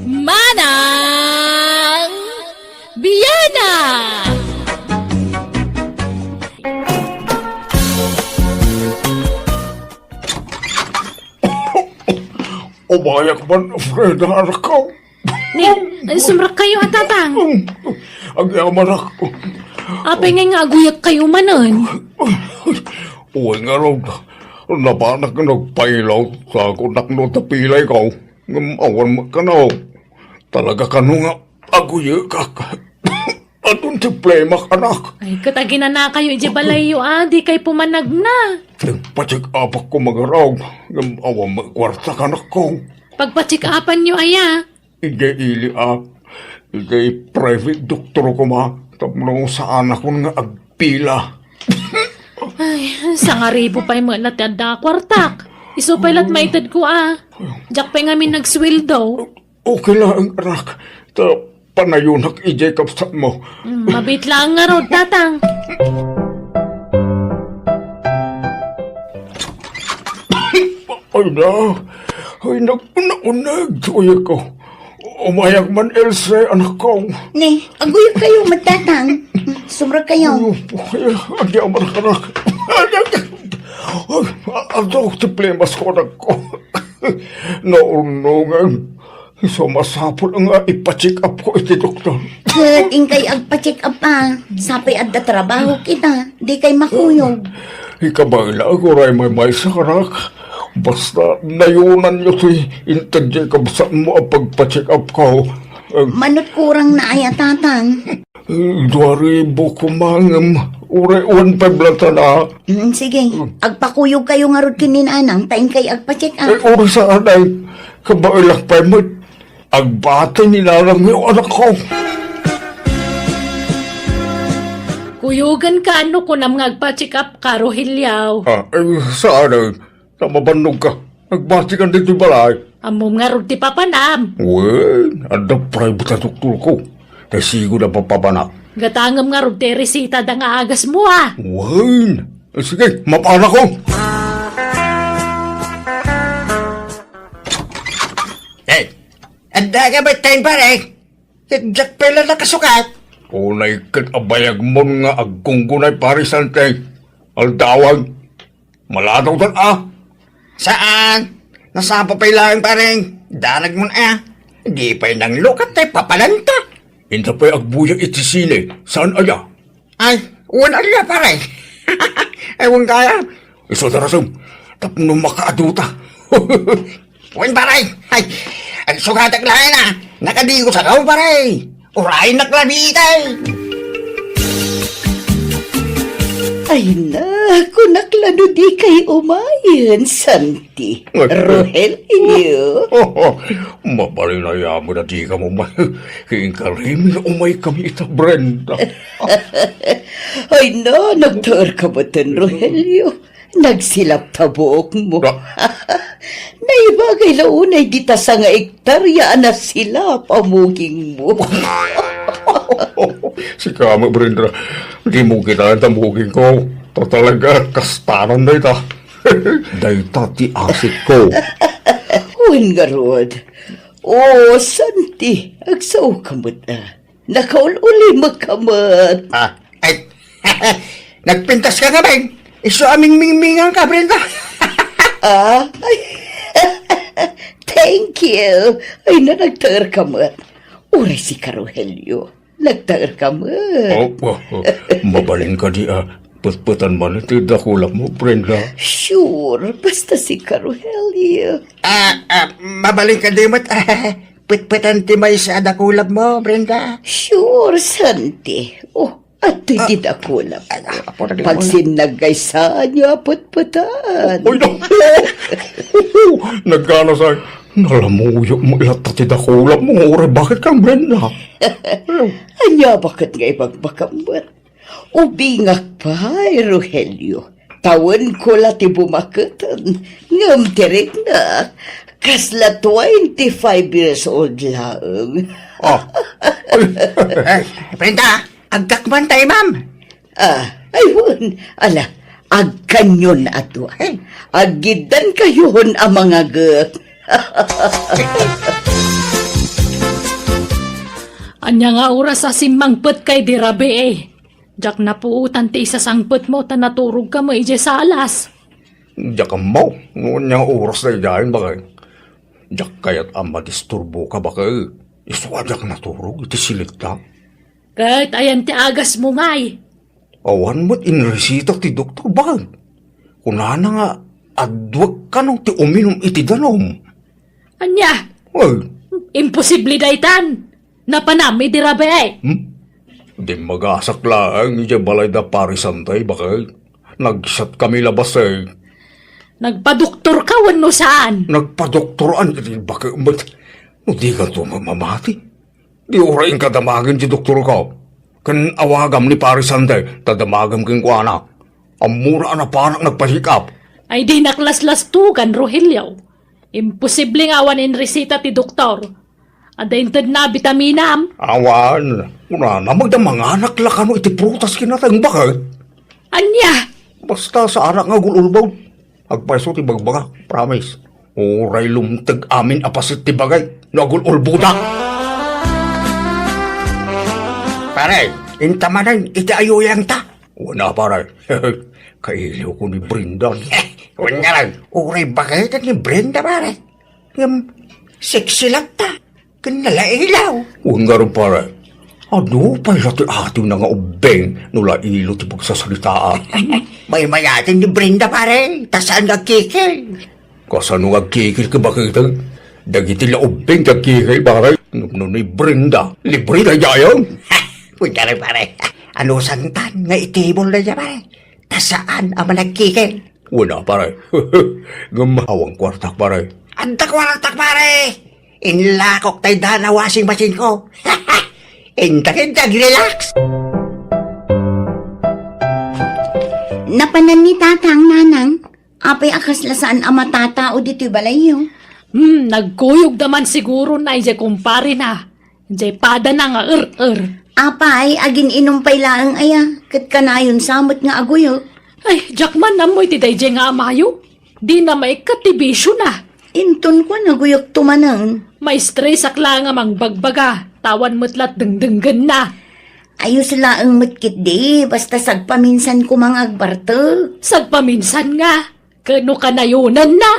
Manang Biyana! Umayak man, Fred, anak ko. Ni, sumrak kayo at tatang. Ang yaman ako. Apay nga aguyak kayo manon. Uy nga rin, napanak na nagpailaw sa kunak no tapilay ko. Ngamawan mo ka na. Talaga ka nga aguyak ka. Atong tiplemak, anak. Ay, katagina na kayo, Ijabalayo, di kay pumanag na. Pachik apak ko magaraw. Ngamawan mo kwarta ka na ko. Pagpatsikapan nyo, aya. Ige ili ige private doktor ko ma. Tapno sa anak ko nga agpila. Ay, sa nga ribo pa'y mga natanda kwartak. Iso pa'y lat maitad ko, Diyak pa'y ngamin nagsweldo. Okay lang, anak. Panayunak ije kapsat mo. Mabit lang nga rod, tatang. Ay nagunag. Uy ko. Umayag man, Else, anak ko. Ni, aguyo kayo, magtatang. Sumra kayo. Ang yaman ka na. Ang tiplemas ko na ko. Naunungan. Sumasapol nga ipacheck up ko iti doktor. Kat ingkay agpa-check up Sapay adda trabaho kita. Di kay makuyog. Ikabangla ako ray may sa karak. Basta nayunan nyo to'y intadya kabsat mo ang pagpa-check up ko. Manot kurang na aya tatang. 2,000 kumangam. Uray 1,500 lata na. Sige, agpakuyog kayo nga rod kininanang. Taing kay agpa-check up. Uri sa anay. Kabailang pa mo. Agbate nilalang yung anak ko. Kuyugan ka ano ko na mga agpa-check up ka, Rohilyaw. Sa anay. Namabanog ka. Agbate ka dito balay. Amom nga rod ti papanam. Well, anda private na doktor ko. Kasi ko na papabanak. Gatangam nga rod ti resita da nga agas mo, Well, sige, mapana ko. Anda ka ba tayo pare? Jack pala nakasukat. Unay kat abayag mo nga agkunggunay parisante. Aldawag. Malataw tan Saan? Nasapa pa ilang pareng. Darag mo na Di pa nang lukat tayo papalanta. Inta pa'y agbuyang itisine. Saan aya? Ay, wala na pare. Ewan kaya. Iso darasam. Tapno makaaduta. Wan pare. Ay, ang sukatak lang Nakadigo sa kaw pare. Uray naklabitay. Ay na, kunaklano di kay umayan, Santi. Rogelio. Mapalinaya mo na di ka mo Kiingkarimi na umay kami ita, Brenda. Ay na, nagtaar ka ba tan, Rogelio? Nagsilap tabuok mo. Naibagay launay dita sa nga ektarya na sila pamuging mo. Si kama, Brenda. Di mo kinaan tamugin ko. Talaga, kastanan na ita. Dahita ti asik ko. Huwag nga, Rod. Oh, Santi, agsaw ka mo na. Nakaululi magkamat. Ay, nagpintas ka nga ba? Iso aming mingmingan ka, Brenda. Ay, thank you. Ay na, nagtaar ka mo. Uray si Rogelio. Nagtaar ka mo. Mabalin ka di Putputan man iti dakulap mo, Brenda. Sure, basta si Rogelio. Mabalik ka dimot. Putputan ti may sa dakulap mo, Brenda. Sure, Santi. Oh, at di dakulap. Pag sinagay sa niya, putputan. Uy, no! Nagkana sa nalamuyo mo ilata ti dakulap mo. Ure, bakit kang Brenda? Anya, bakit nga ibagbakambot? Ubingak pa, Rogelio. Tawan ko lati bumakatan. Ngam tirik na. Kasla 25 years old lang. Brenda, agkakman tayo, ma'am. Ayun. Ala, agkanyon ato. Agidan kayon ang mga gak. Anya nga oras sa simangpet kay dirabe eh. Jak na puutan ti isa sangpet mo ta naturog ka mo ije sa alas. Diyak mo, ngunit niyang oras na idahin bakay. Diyak kaya't disturbo ka bakay. Iswadyak naturog, iti silit na. Kahit ayan ti agas mo ngay. Awan mo't inresita ti doktor bakay. Kunana nga, adwag ka nung ti uminom iti danom. Anya, Ay, imposible daytan. Napanami dirabe eh. di magasak lang, iti balay da parisantay bakay. Nagsat kami labas eh. Nagpadoktor ka wano saan? Nagpadoktoran, iti bakay, but, no di ka to mamamati. Di orain ka damagin ti doktor ka. Kan awagam ni parisantay, tadamagam king kuana. Amura na parang nagpasikap. Ay di naklaslas tugan, Rogelio. Imposible nga awan in resita ti doktor. Adaintad na bitaminam. Awan, una na magdamanganak lakano iti prutas kinatang bakit. Anya, Basta sa anak nga gululbaw. Agpaiso ti bagbaga, promise. Oray lumtag amin apasit ti bagay, nagululbuda. Pare, intamanan, iti ayuyang ta. Wala pare, kailiw ko ni Brenda. Huwag nga lang, uray bakit ni Brenda, pare. Sexy lang ta. Kanalailaw. Huwag nga rin pare, ano pa sa ti ating na nga ubeng nula ilo ti pagsasalitaan. May mayating ni Brenda, pare. Tasaan nga kikil. Kasano nga kikil ka bakit? Dagiti la ubeng ka kikil pare. Ngumno ni Brenda, libre na jayang. Huwag nga rin, pare. Ano santan nga itibol na niya, pare. Tasaan ang managkikil. Wala pare, gamawang kwartak pare. Antak waratak, pare. Inlakok tayo na washing machine ko. Intak, relax. Napanan ni tatang nanang, apay akaslasaan ama tata o dito'y balayo. nagkuyog naman siguro na ije kumpare na. Ije pada na nga Apay, agin inumpay laang aya, kat kanayon samot nga aguyo. Ay, Jackman namoy ti dayje nga amayo. Di na may katibisyo na. Inton ko naguyok tumanan. May stress akla nga mangbagbaga. Tawan mutlat dengdenggen na. Ayos laang mutkit di, basta sagpaminsan ko mga agbarto. Sagpaminsan nga. Kano kanayunan na.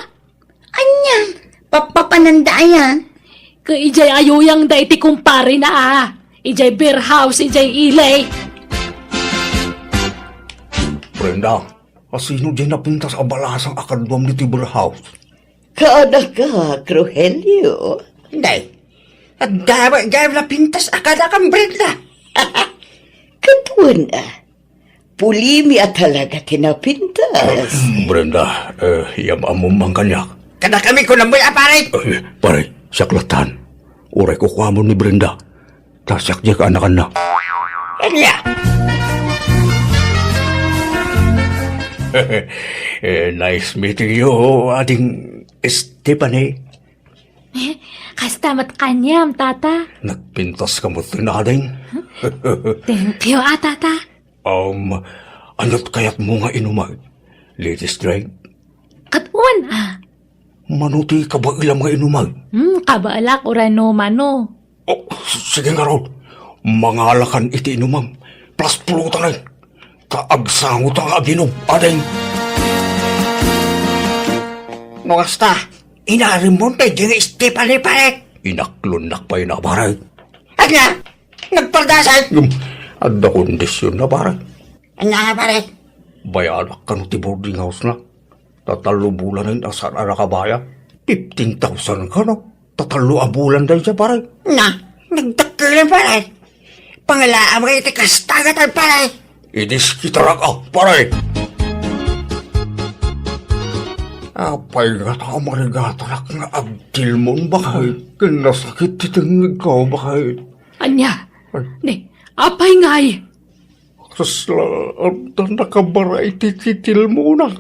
Anya, papapanandaya. Ka ijay ayuyang da iti kumpare na ah. Ijay beer house, ijay ilay. Brenda, asino dyan napintas abalasang akadwam ni Tibur House? Kada ka, Rogelio. Hindi. At dapat na pintas akada kang Brenda. Katuan pulimi at talaga tinapintas. Brenda, yamamong mang kanyak. Kada kami ko namoy, pare. Pare, saklatan. Uray ko kuha mo ni Brenda. Tasyak diya ka anakan na. Kanya. Nice meeting you, ating Stephanie. Kastamat kanyam, tata. Nagpintas ka mo tinading. Thank you, tata. Anot kaya't mo nga inumag? Latest drink? Katuan Manuti ka ba ilang mga inumag? Kabalak urano mano. Oh, sige nga raw. Mangalakan iti inumang. Plus pulutan ay. Kaagsangot ang aginom, ading. Basta, inarim mo tayo yung Stephanie, pare. Inaklunak pa yun na, pare. Anya, nagpardasal. Adda kondisyon na, pare. Anya nga, pare. Bayanak ka no ti boarding house na. Tatalo bulan na yun, asan ara ka baya? 15,000 ka, no? Tatalo ang bulan dahil siya, pare. Na, nagdakilan, pare. Pangalaan mo kayo iti kastagatan, pare. Idis kitarak pare. Apay nga ta marigatarak nga abdil mo bakay. Kinasakit titangig ka bakay. Anya, ni, apay ngay. Kasla, abdan nakabara itititil mo nak.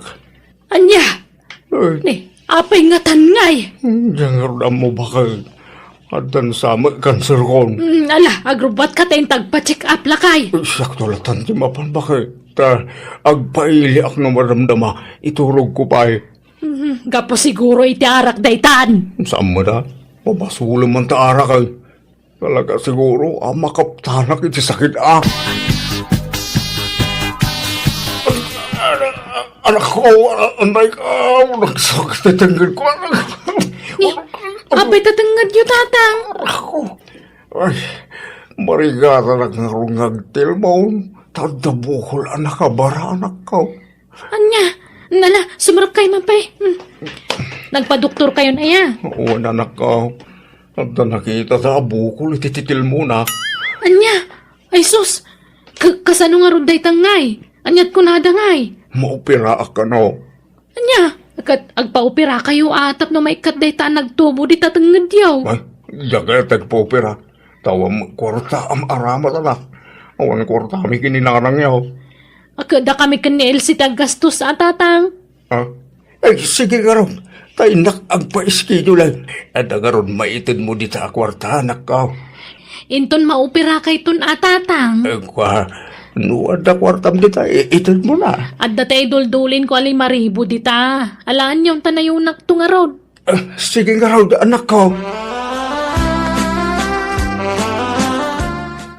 Anya, ni, apay nga tangay. Jangar mo bakay. Adan sama cancer kon. Ala, agrubat ka tayong tagpa-check up lakay. Sakto latan ti mapan bakay. Ta, agpaili ak na maramdama. Iturog ko pa Gapo siguro iti arak daytan. Saan mo na? Mabasulo man taara kay. Talaga siguro, makaptanak iti sakit Anak ko, anay ka, nagsakit na tanggol ko. Apay tatangad yu, tatang. Ako, ay, marigata nagngarungagtil mo. Tadabukol anak ka, bara anak ko. Anya, nala, sumarap kayo mapay. Nagpa-doktor kayo na ya. Oo, anak ko. At nakita sa bukol, itititil mo na. Anya, ay sus, kasano nga ron daytang ngay. Anyat ko nada ngay. Maupira ka no. Anya, agpa-opera kayo atap na maikat dayta nagtubo di tatangad yaw. Ay, jaga tagpopira. Tawang kwarta am aramat anak. Awan kwarta kami kininarang yaw. Akada kami kanil si tagastos sa tatang. Ha? Ay, sige ka ron. Tayo agpa-schedule. At agaron maitid mo di sa kwarta, anak ka. Inton maopera kay ton atatang. Kwa, nuwad na kwartam di tayo, itid mo na. At datay duldulin ko alay maribo dita. Alaan yung tanayunak to nga rod. Sige nga ron, anak ko.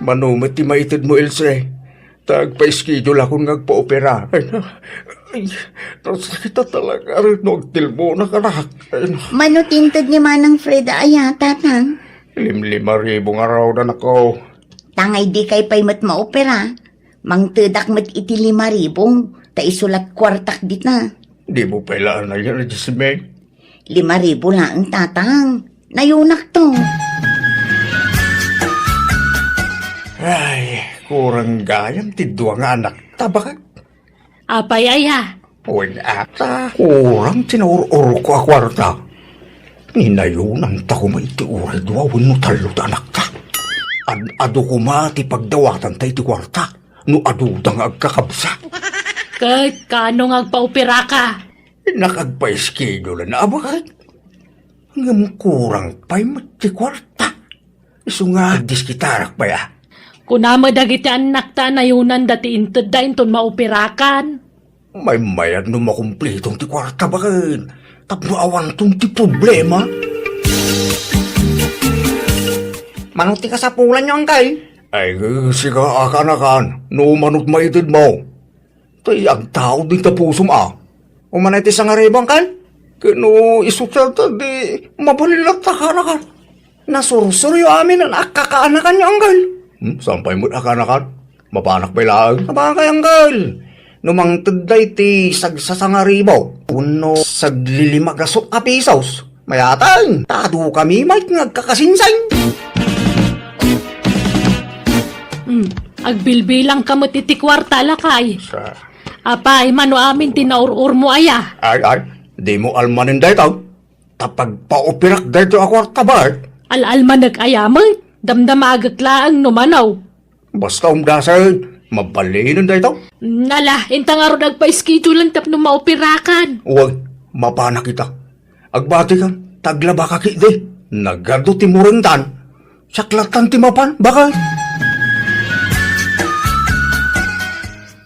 Manumit ti maitid mo, Ilse. Tagpa-schedule akong nagpa-opera. Ay, nasakita talaga rin nagtil mo na kanak. Manutintod ni Manang Freda aya, tatang. 5,000 araw na nako. Tangay di kay pay mat maopera. Mangtedak mat iti 5,000. Ta isulat kwartak dit na. Di mo pailaan na yan, Jesime. 5,000 lang, tatang. Nayunak to. Ay, kurang gayam ti duwang anak. Tabakit? Apay aya. Uwin ata. Kurang tinurur ko a kwarta. Ninayunan ta ko maiti uray duwawin mo talot anak ta. Ado ko ti pagdawatan ta iti kwarta. No adudang agkakabsa. Kahit kano nga agpa-opera ka. Nakagpa-schedule na abakit. Ngam kurang pa'y mati kwarta. Isu nga diskitarak pa ya. Kunama dagiti anak ta nayunan dati inted da inton maoperakan. May mayad no makumplitong ti kwarta bakit. Tapno awan tong ti problema. Manuti ka sa pulan nyo, angkay. Ay, siga akanakan. No manot maitid mo. Tay ang tao din tapusum Umanay ti sa nga ribang kan? Kano isutelta di mabalilat akanakan. Nasursuryo amin ang akakaanakan nyo, angkay. Sampay mo akanakan. Mapanak pa ilang. Abang kay angkay. Numang tuday ti sagsasangaribaw. Uno saglilimagasok ka pisos. Mayatang, tado kami may ngagkakasinsay. Agbilbilang kamot iti kwarta lakay. Sa... Apay, mano amin tinaurur mo aya. Ay, di mo almanin dito. Tapag paupirak dito ako tabar. Al-alman nag-ayaman, damdamagak laang numanaw. Basta umdasal, mabalinan dito. Nala, intang araw nagpa-schedule lang tapno maoperakan. Huwag, mapana kita. Agbati ka, taglaba ka kiti. Nagado ti murintan. Saklatan ti mapan, bakal.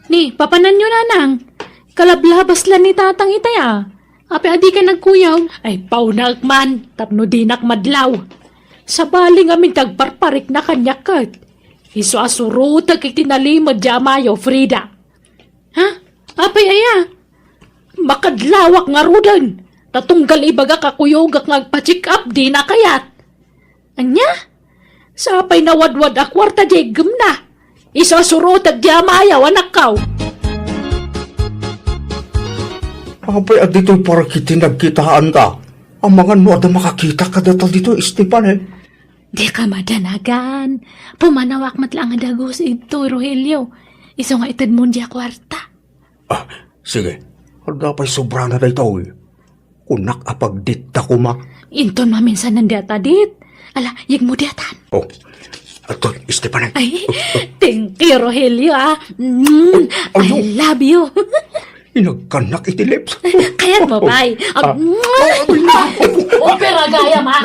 Ni, papanan nyo nanang. Kalablabas lang ni tatang itaya. Ape adi ka nagkuyaw. Ay, paunak man, tapno dinak madlaw. Sa baling amin tagparparik na kanyakat. Iso asurutag ikitinalimod di amayo, Frida. Ha? Apay aya. Makadlawak nga rudan. Tatunggal ibaga kakuyogak ngagpa-check up di na kayat. Anya? Sa apay nawadwad akwarta jegem na. Iso asurutag di amayaw anak kaw. Apay at dito'y para kitinagkitaan ka. Ang mga mo ada makakita ka dito dito, Esteban eh. Di ka madanagan. Pumanawak matlang ang dagos ito, Rogelio. Iso nga itad mo di kwarta. Sige. Handa pa'y sobra na dito eh. Kunak apagdita ko ma. Inton maminsan ng diatadit. Ala, yag mo diatan. Oh, ato, Esteban eh. Ay, thank you, Rogelio, ah. I love you. Inagkanak iti lips. Kaya't mo, bay. Opera gayam, ha?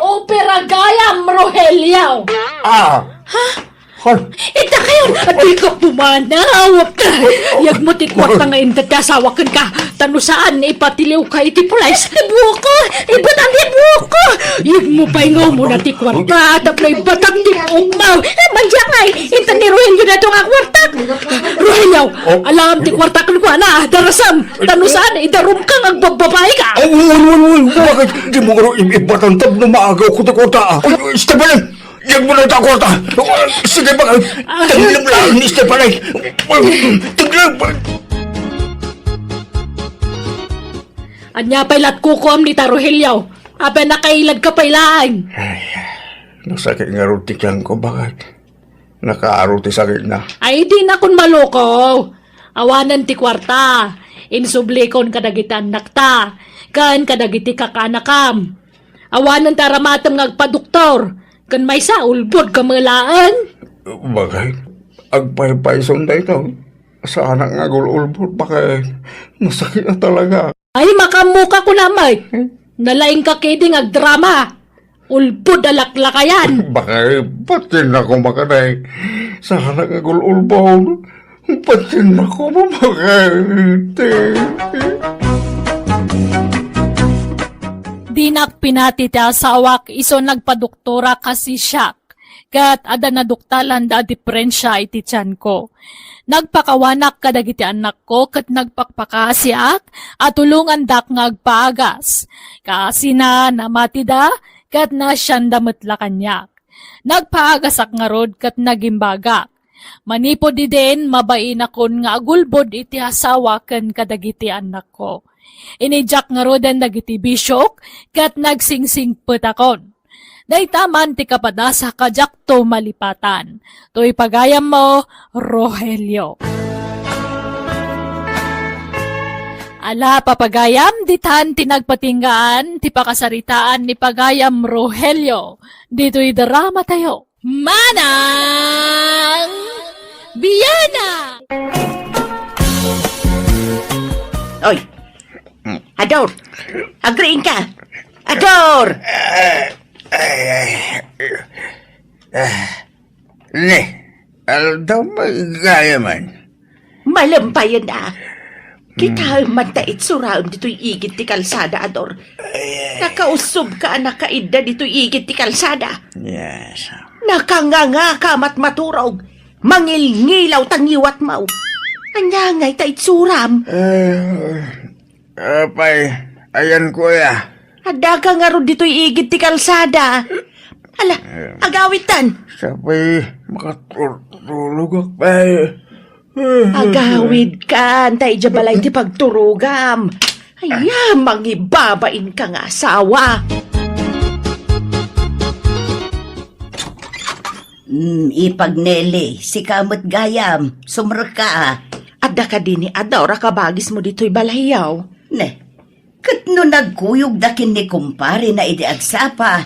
Opera gayam, Rogelio. Ha? Han. Ita kayo! Adi ka pumanaw! Yag mo tikwat na ngayon tatasawakan ka. Tano saan ipatiliw ka iti pulis? Ibuo ko! Ibat ang ibuo ko! Yag mo paingaw mo na tikwat ka. Tapos ibatang tipong mo. Manjangay! Ita ni Rogelio na itong akwartak! Rogelio! Alam tikwartak ko na. Darasam! Tano saan idarum kang ang bababae ka! Ay, bakit di mo nga ibatang tab na maagaw ko ta. Stephanie! Yan mo na ta kwarta! Sige ba? Taglam lang ni Stephanie! Taglam! Anya pa'y lat kukuam ni Rogelio. Abe nakailad ka pa'y Ay, nasakit nga rin tikyan ko. Bakit? Nakaaro ti sakit na. Ay, di na kun maloko. Awanan ti kwarta. Insublikon kadagiti anak ta. Kan kadagiti kakanakam. Awanan taramatam ngagpaduktor. Kan may sa ulbod kamalaan. Bakit? Agpay-payson na ito. Sa anak nga gululbot. Bakit? Masakit na talaga. Ay, makamuka ko na, Mike. Nalaing ka kidding agdrama. Ulbod alaklakayan. Bakit? Patin ako makanay. Sa anak nga gululbot. Patin ako mamakit. Dinak pinati ti asawak iso nagpadoktora kasi siyak. Kat ada na duktalan da diferensya iti tiyan ko. Nagpakawanak kadagiti anak ko kat nagpakpakasiak at tulungan dak ngagpaagas. Kasi na namati da kat na siyang damatla kanyak. Nagpaagas ak nga rod kat nagimbagak. Manipo di din mabain akon nga agulbod iti asawa ken kadagiti anak ko. Inijak nga roden dagiti bisyok kat nagsingsing petakon. Daytaman ti kapadasa kajak to malipatan. To'y pagayam mo, Rogelio. Ala papagayam, ditan tinagpatinggaan, ti pakasaritaan ni pagayam Rogelio. Dito'y drama tayo. Manang Biyana! Oy! Ador! Agreeing ka! Ador! Ne, daw magaya man. Malampayan na. Kita man tait suraon dito'y igit ti kalsada, Ador. Nakausob ka, nakaida dito'y igit ti kalsada. Yes. Nakanganga ka matmaturog. Mangilngilaw tangiwat mau. Anyangay tait suram. Apay, ayan kuya. Ada ka nga ron dito'y igit ti kalsada. Ala, agawitan. Sabay, makatulog akpay. Agawid ka, antay jabalay ti pagturugam. Ay, mangibabain ka nga asawa. Ipagnele, si kamot gayam, sumra ka. Ada ka din ni Adora kabagis mo dito'y balayaw. Ne, kat no nagkuyog dakin ni kumpare na idi agsapa.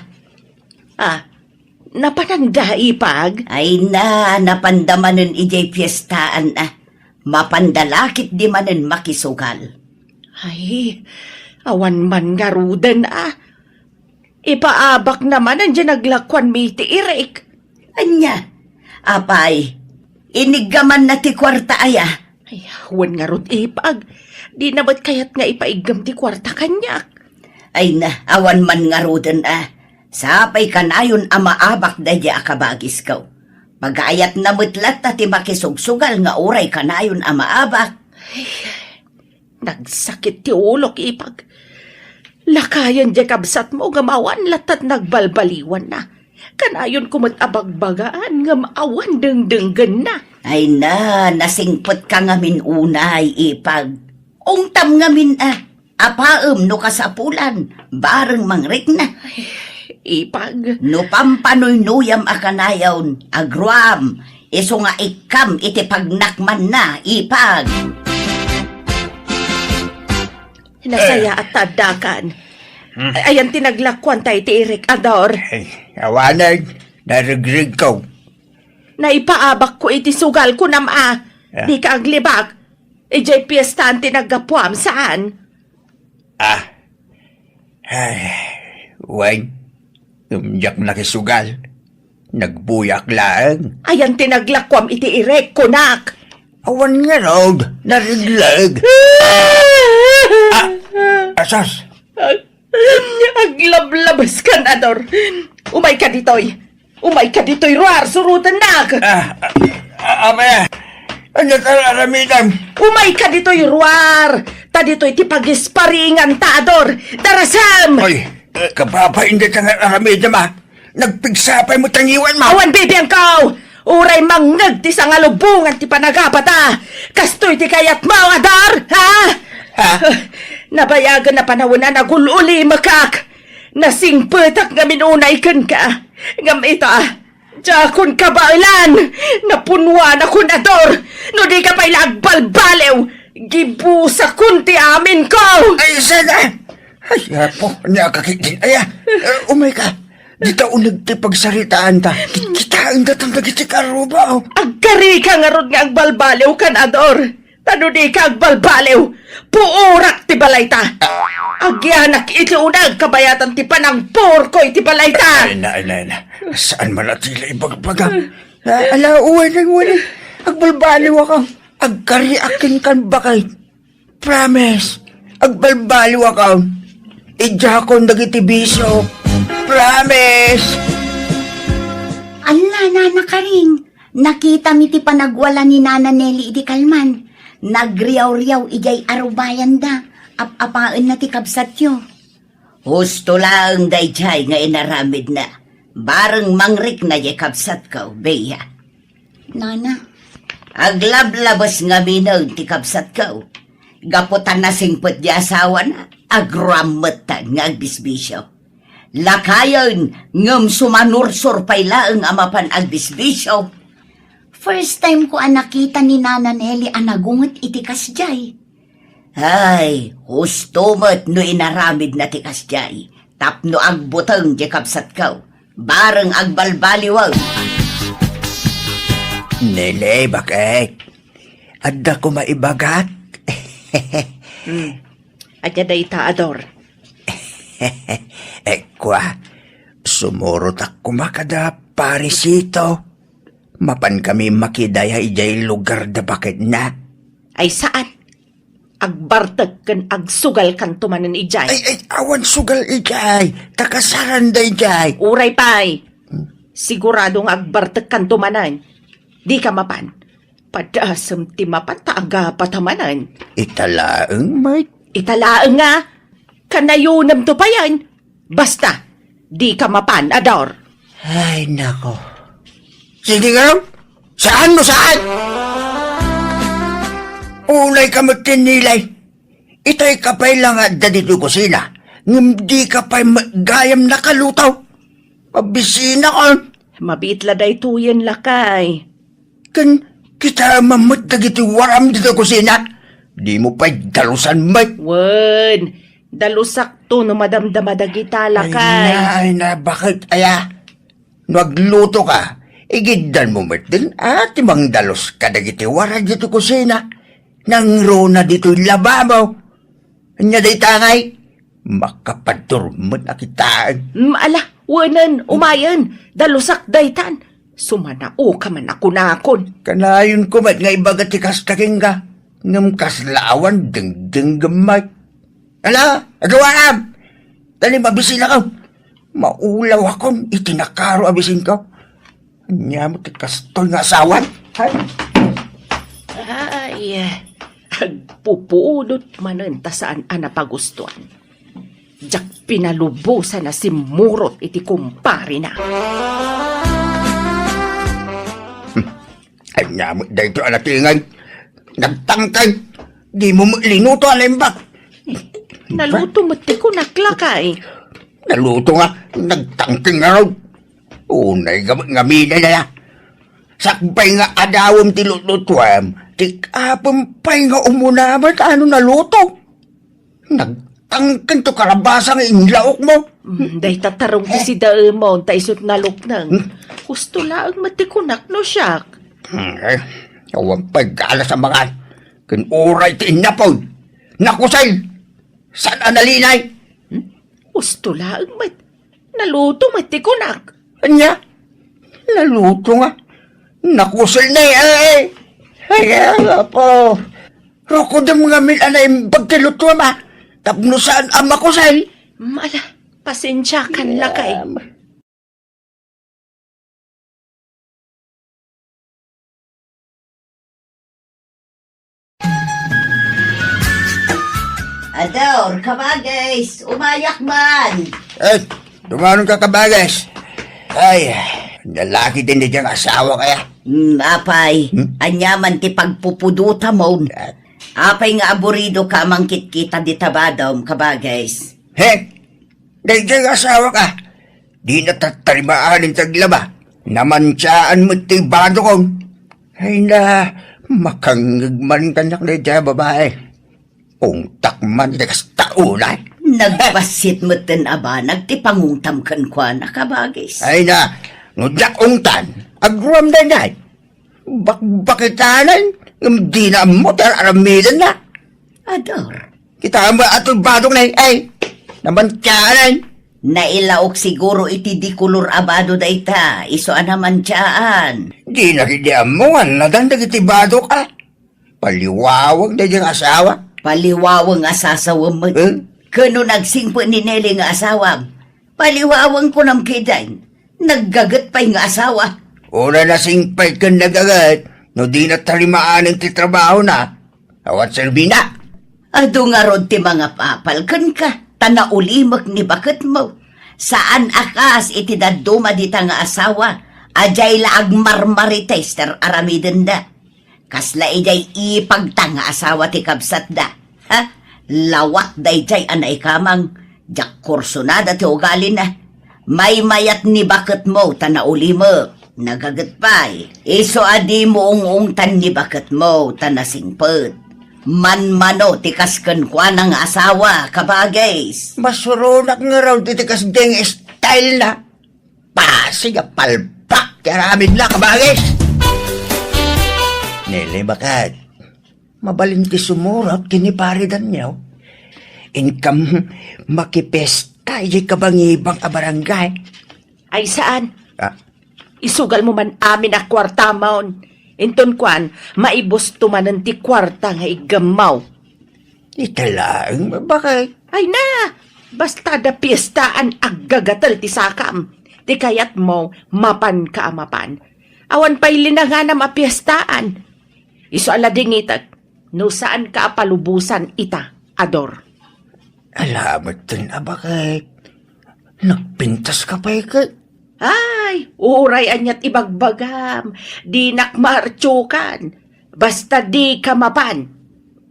Napanangda ipag? Ay na, napandamanin ijay piyestaan na. Mapandalakit di manin makisugal. Ay, awan man nga ruden Ipaabak naman andyan naglakwan mi ti Irik. Anya, apay, inigaman na ti kwarta aya. Ay, awan nga rod ipag. Di na ba't kayat nga ipaigam ti kwarta kanyak? Ay na, awan man nga ruden Sapay kanayon amaabak da di akabagis kaw. Pagayat na mutlat na ti makisugsugal nga uray kanayon amaabak. Nagsakit ti ulok ipag. Lakayan di kabsat mo gamawan latat nagbalbaliwan na. Kanayon kumatabagbagaan nga maawan dengdenggan na. Ay na, nasingpot ka ngamin unay ipag. Ungtam ngamin apaem no kasapulan, bareng mangrik na. Ipag. No pampanoy-nuyam akanayawn, agruam, iso nga ikam iti pagnakman na, ipag. Nasaya at tadakan. Ayan tinaglakwan tayo ti Irik Ador. Ay, awanag, narigrig ko. Naipaabak ko iti sugal ko nama. Di ka aglibak. Ijay piyestaan tinagapuam saan? Ay, wag. Tumjak na kisugal. Nagbuyak lang. Ayan tinaglakwam iti irek, kunak. Awan nga raw, nariglag. Asas, Aglablabas ka na, Dor. Umay ka ditoy. Umay ka ditoy, Ruar, surutan nak. amaya, ano tararamitan? Umay ka ditoy, Ruar. Ta ditoy ti pagisparingan ta, Dor. Darasam! Hoy, kapapa hindi ka nga aramitan ma. Nagpigsapay mo tangiwan ma. Awan, bibiyang kao! Uray mangag ti sangalubungan ti panagapata. Kastoy ti kayat mo, Adar, ha? Ha? Nabayagan na panahon na nagululi makak. Nasingpetak nga minunay kan ka. Ngam ita, jakon ka bailan. Napunwa na kun, Ador. No di ka pa'y lagbalbalew. Gibusa kun ti amin ko. Ay, sana! Ay, po, nakakitin. Ay, umay ka. Di ta unag ti pagsaritaan ta. Kitaan ka tang nagiti karuba. Agkari ka nga ron nga agbalbalew kan, Ador. Tano di ka agbalbalew. Puurak ti balay ta. Agyanak iti unag kabayatan ti panang porkoy ti balay ta. Ay na. Saan man natila ibagbaga? Ala, uwan. Agbalbaliw ako. Agkari akin kan bakay. Promise. Agbalbaliw ako. Ija ko nagiti bisyo. Promise. Ala, Nana Karing. Nakita mi ti panagwala ni Nana Nelly iti kalman. Nagriyaw-riyaw ijay arubayan da. Apaan na ti kabsat yo. Husto lang dayjay nga inaramid na. Bareng mangrik na jay kabsat ka, Beya. Nana, aglablabas nga minaw ti kabsat ka. Gaputan na singpot di asawa na. Agrametan nga agbisbisyo. Lakayon ngem sumanursur pay laeng amapan agbisbisyo. First time ko nakita ni Nana Nelly anagungot iti kasjay. Ay, husto mo't no inaramid na ti kasjay. Tapno agbutang di kapsat kaw. Bareng agbalbaliwaw. Nele, bakit? Adda ko maibagat. At yada ita, Ador. Kwa, sumurot ako makada parisito. Mapan kami makidaya ijay lugar da bakit na. Ay saan? Agbartag kan agsugal kan tumanan ijay. Ay, awan sugal ijay. Takasaran da ijay. Uray pay. Siguradong agbartag kan tumanan. Di ka mapan. Padasam ti mapan taaga patamanan. Italaang may. Italaang nga. Kanayunam to pa yan. Basta, di ka mapan, Ador. Ay, nako. Sige nga, saan mo saan? Ulay ka magtinilay. Itay ka pa'y lang at dito kusina. Hindi ka pa'y gayam nakalutaw. Mabisina ko. Mabitla day tuyen lakay. Kan kita mamut na giti waram dito kusina. Di mo pa'y dalusan may. Wen, dalusak to no madamdamadagita lakay. Ay na, bakit aya? Nagluto ka. Igiddan mo din at imang dalos ka na giti waram dito kusina. Nang rona dito'y lababo. Anya day tangay. Makapadurmot na kitaan. Ala, wanan, umayan, dalusak daytan. Sumanao ka man ako nakon. Kanayon ko mat nga ibagat ikas taking ka. Ngam kaslaawan ding gamay. Ala, agawaan! Dali mabisin ako. Maulaw akong itinakaro abisin ko. Anya mo tikastoy nga asawan. Ay, agpupulot manen ta saan anapagustuhan. Jak pinalubusan na si Murot iti kumpari na. Anya mo dahito alatingan. Nagtangkay. Di mo linuto alimbak. Naluto mati ko naklakay. Naluto nga. Nagtangkay nga raw. Unay gamina na ya. Sakbay nga adawam ti lututwam. Tikapam pay nga umunaman ano naluto. Nagtangkay to karabasang inlaok mo. Day tatarong ti si Daemon taisot naluknang. Gusto laang mati ko nakno siyak. Awang pagkala sa mga kan uray ti inapon. Nakusay. Saan analinay? Gusto laang mat. Naluto mati ko nak. Anya? Naluto nga. Nakusal na eh. Kaya nga po. Roko da mga milanay pagkiluto ma. Tapno saan ama ko say. Mala, pasensya kan lakay. Ador, kabagays, umayak man. Eh, tumanon ka kabagas. Ay, lalaki din na diyang asawa kaya. Apay, anyaman ti pagpupuduta mo. Apay nga aburido ka mangkit kita di tabadom, kabagays. He, dahil diyang asawa ka. Di natatarimaan taglaba. Namansyaan mo tibado kong. Ay na, makangagman ka na dyan babae. Ungtak man dekas taunay. Nagbasit mo tin aba, nagtipangungtam kan kwa na kabagis. Ay na, ngudyak ungtan, agruam na na. Bakitanan, di na mo taramidan na. Ador, Kita mo atong badong na ay, naman tiyanan. nailaok siguro iti di kulur abado da ita, iso naman tiyaan. Di na kidiam mo nga, nadandag iti badong ka. Paliwawag na diyang asawa. Paliwawang asasawam mo. Kano nagsingpo ni Nelly nga asawam. Paliwawang ko nam kidain. Naggagat pa'y nga asawa. Una na singpay ka nagagat, no di na talimaan ang titrabaho na. Awat Selvina. Ado nga rod ti mga papalkan ka. Tanaulimak ni bakit mo. Saan akas iti daduma dita nga asawa. Ajay laag marmaritester aramiden da. Kasla ijay ipagtanga asawa ti kabsat da. Ha? Lawat da ijay anay kamang. Jak kursonada ti ugali na. May mayat ni bakit mo tanauli mo. Nagagat pa'y. Iso adi mo ungungtan ni bakit mo tanasingpet. Man-mano ti kasken kwa ng asawa kabagays. Masurunak nga raw titikas ding style na. Pasig a palpak karamid na kabagis. Nele bakat. Mabalin ti sumurap kiniparidan niyo. Income makipesta ijay kabangibang a barangay. Ay saan? Ah, Isugal mo man amin a kwarta maon. Inton kwan, maibos tumanan ti kwarta nga igamaw. italang bakit? Ay na! Basta da piyestaan aggagatal ti sakam. Ti kayat mo, mapan ka amapan. Awan pa'y linangan na mapiyestaan. Iso alading itat, no saan ka palubusan ita, Ador. Alamat din bakit? Nagpintas ka pa ikat. Ay, uray anyat ibagbagam, di nakmartsukan, basta di ka mapan.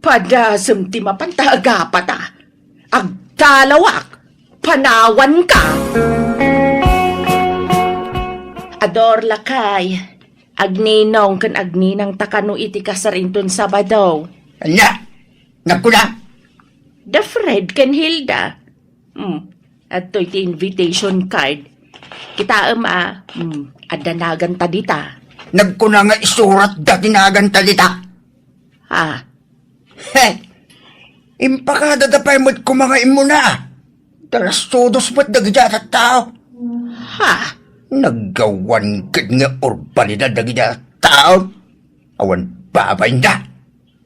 Padasem ti mapan taagapat ah. Agtalawak, panawan ka. Ador lakay, agninong kan agninang takano iti kasarinton Sabado. Anya, nagkuna. The Fred ken Hilda. At iti invitation card. Kita adanagan ta dita. Nagkuna nga isurat da tinagan talita. Ha? He, impakada da pa'y mo't kumangain mo na. Talas todos mo't dagijat at tao. Ha? Naggawan kit nga urbanidad dagijat at tao. Awan babay na.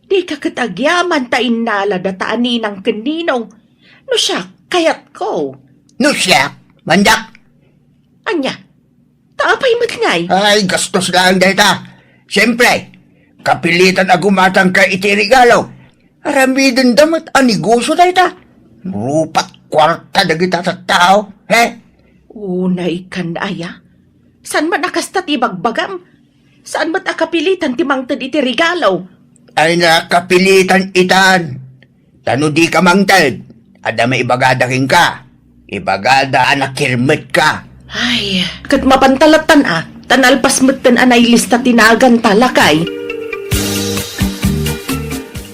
Di ka katagyaman ta inala dataan ng kaninong. No siya, kayat ko. No siya, mandak. Anya, taapay matngay. Ay, gastos lang dahita. Siyempre, kapilitan agumatang ka iti regalo. Aramidin damat aniguso dahita. Rupat kwarta dagita at tao. He? Unay kan aya. San man nakastat ibagbagam? Saan ba't akapilitan timangtad iti regalo? Ay nakapilitan itan. Tano di ka mangtad. Ada may ibagadaking ka. Ibagada anak kirmet ka. Ay, kat mapantalatan tanalpas mutan anay lista tinagan talakay.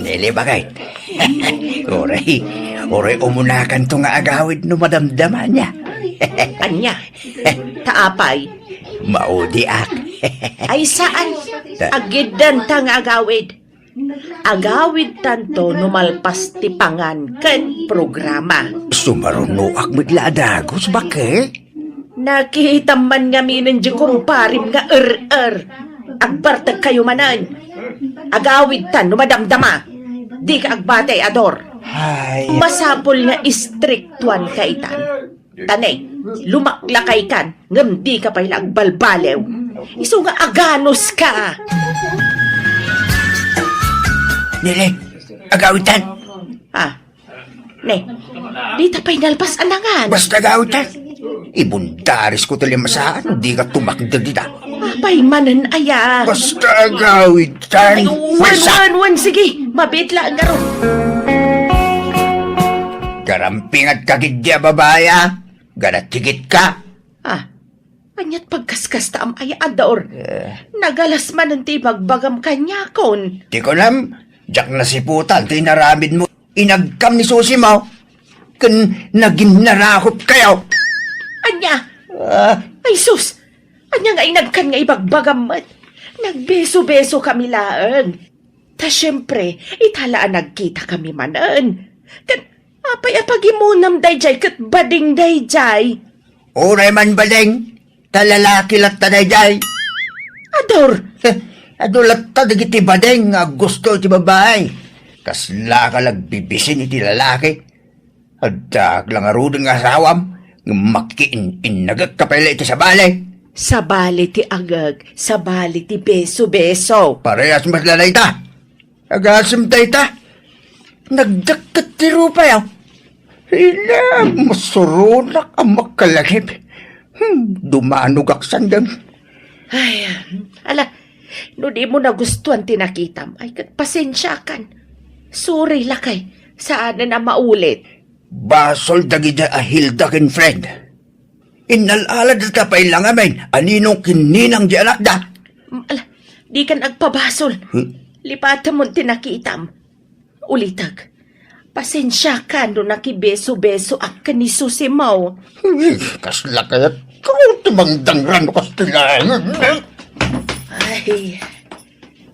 Nili bagay. Oray umunakan to nga agawid no madamdaman niya. Anya, taapay. Maudi ak. Ay saan? Agidan tang agawid. Agawid tanto numalpas ti pangan ken programa. Sumaruno ak mitla adagos bakit? Nakita man nga minin di kumparim nga Agbartag kayo manan. Agawid tan, numadamdama. Di ka agbatay, Ador. Ay, Masapol nga istriktuan ka itan. Tanay, lumaklakay kan, ngam di ka pa ilang balbalew. Iso nga aganos ka. Nili, agawitan. Ne, di ta pa'y nalpas anangan. Basta agawitan. Ibundaris ko tali masahan, di ka tumakdag dita. Apay manan aya. Basta agawitan. Wan, sige, mabitla nga ron. Garampingat kagidya babaya. Garatigit ka. Anyat pagkaskas ta am aya Ador. Nagalas man ang tibagbagam kanya kon. Di ko alam, jak na si putan, tinaramid mo. Inagkam ni susi mo. Kan naging narakot kayo. Anya, ay sus, anya nga inagkan nga ibagbagam mat. Nagbeso-beso kami laan. Ta syempre, italaan nagkita kami manan. Kan, apay-apagimunam dayjay kat bading dayjay. Uray man baling, talalaki lat tanayjay. Ador, Adulat ta dagiti badeng nga gusto ti babae. Kasla ka lagbibisin iti lalaki. Adag lang arudeng asawam, nga makiin nagagkapela iti sabali. sabali ti agag, sabali ti beso-beso. Parehas mas lalay ta. Agasam tayo ta. Nagdakat ti rupa yaw. Ila, masurunak ang makalagip. Dumanog aksandang. Ay, ala, no di mo nagustuhan tinakitam, ay pasensya kan. Sorry lakay, saan na maulit. Basol dagida ahilda kin friend. Inalalad ta pa ilang amin, aninong kininang di anak da. Ala, di kan agpabasol. Lipatan mo tinakitam. Ulitag, pasensya ka no nakibeso-beso ak kaniso si Mau. Kasla kaya kung tumangdangran ko sa Ay,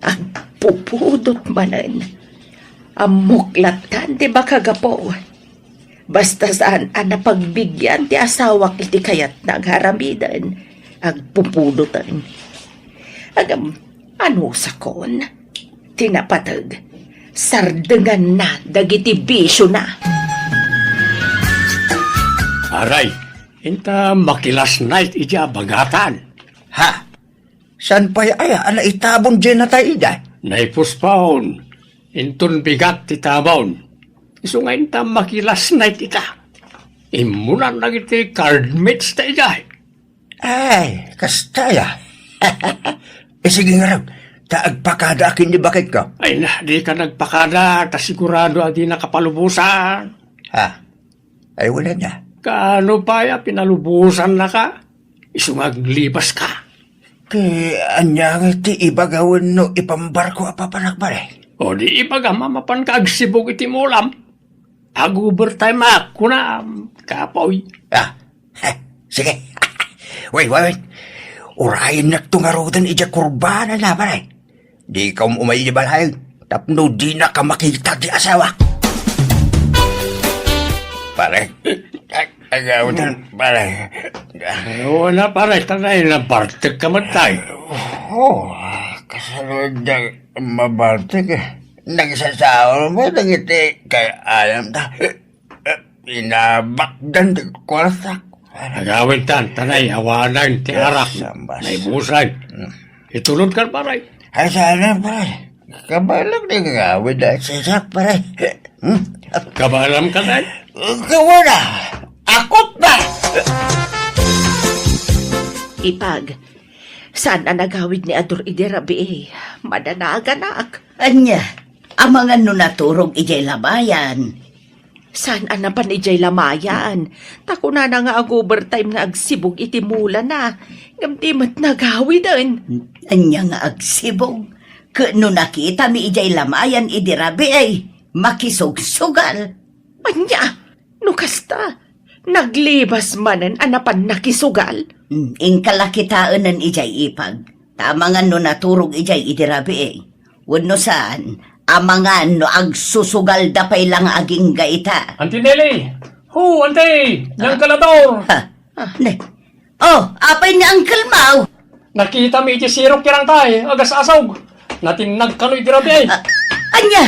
ang pupudot manan. Amuklatan, di ba kagapo? Basta saan ang napagbigyan, ti asawa kiti kayat nagharamidan, agpupudutan. Agam, ano sakon? Tinapatag, sardengan na, dagiti bisyo na. Aray, inta makilas night ija bagatan. Ha? San pa aya ana itabon dyan na tayo ida? Naipuspaon, intun bigat ti tabaon. Iso nga inta makilas night ita. Imunan na iti cardmates ta ija. Ay, kastaya. Sige nga raw, taagpakada akin di bakit ka? Ay na, di ka nagpakada, ta sigurado adi nakapalubusan. Ha? Ay wala na. Kaano pa ya, pinalubusan na ka? Iso nga libas ka. Anya nga ti ibagawin no ipambarko apapanakbare. O di ibaga mamapan ka agsibog iti mulam. Ag-overtime ako na, kapoy. Sige. Wait. Urayin na tungarudan ija kurbana na pare. Di ka umay di balhay. Tapno di na ka makita di asawa. Pare. Agawin pare. Wala pare, tanay na bartek ka matay. Kasalod na mabartik eh. Nagsasawa mo, nangiti kay alam ta. Pinabakdan di kwarsak. Agawin tan, tanay, awanan, ti arak. Sambas. Naibusan. Itulod ka pare. Ay sana pare. Kabalag na gawin na sisak pare. Kabalam ka na. Gawa na. Akot na. Ipag, saan ang nagawid ni Ador Idirabi Madanaaganak. Anya, ang mga nunaturog ijay labayan. Saan ang napanijay lamayan? Tako na nga ag-overtime nga agsibog iti mula na. Ngamtimat nagawid din. Anya nga agsibog. Kano nakita mi ijay lamayan idirabi ay makisugsugal. Anya, nukasta. Naglibas manan anapan nakisugal. Ingkalakitaan ng ijay ipag. Tama nga no naturog ijay idirabi ay. Wano saan, amangan no agsusugal dapay lang aging gaita. Auntie Nelly! Ante! Nang kalador! Ne, Oh, apay ni Uncle Mau. Nakita mi iti sirok kirang tay, agas asog. Natinag kano'y grabe ay. Anya,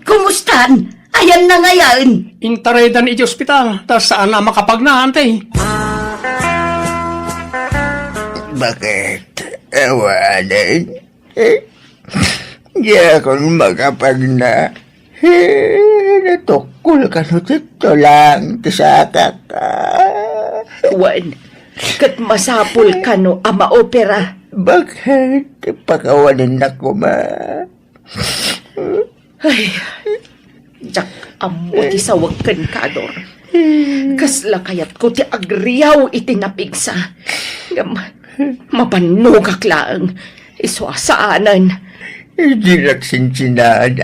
kumustan? Ayan na ngayon. Intaredan iti ospital, tas saan na makapagnahan tay. Bakit? Ewanan? Di akong makapagna. Natukol ka no dito lang. Tisaka ka. Wan, kat masapul ka no ama opera. Bakit? Pakawanin na ko ma. Ay, jak amo ti sawagkan ka, Ador. Kasla kayat ko ti agriyaw iti napigsa. Mapanugak laang. Iswasaanan. Hindi nagsinsinaan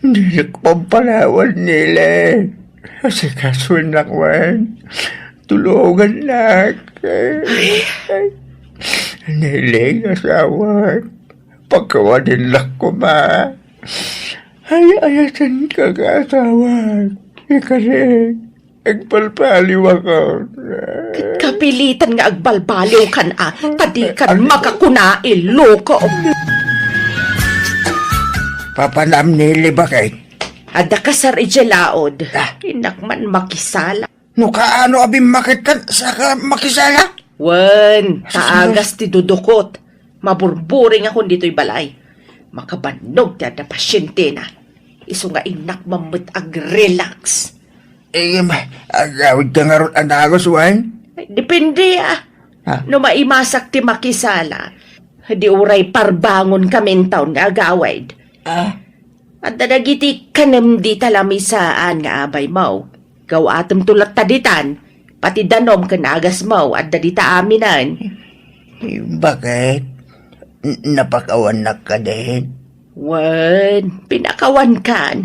Hindi nagpampalawan nila. Kasi kaso nakwan. Tulungan na. Niling asawa. Pagkawanin lang ko ma. Ay-ayasan ka asawa. Kasi agpalpaliw ako. Kapilitan nga agbalbaliw kan tadi kan makakunail, loko. Papanam nili bakit? Ada ka sa rijelaod. Inakman makisala. No kaano abing makitan saka makisala? Wan, taagas ti dudukot. Maburburing ako dito'y balay. Makabanog ti ada pasyente na. Iso nga inak mamut ag-relax. Agawid ka nga ron anagos, Wan? Depende Ha? No maimasak ti makisala. Di uray parbangon kamin taon nga agawid. At dadagiti kanem di talamisaan nga abay mau. Gawatem tulak taditan. Pati danom kanagas mau at dadita aminan. Bakit? Napakawan na ka din? Wan, pinakawan kan.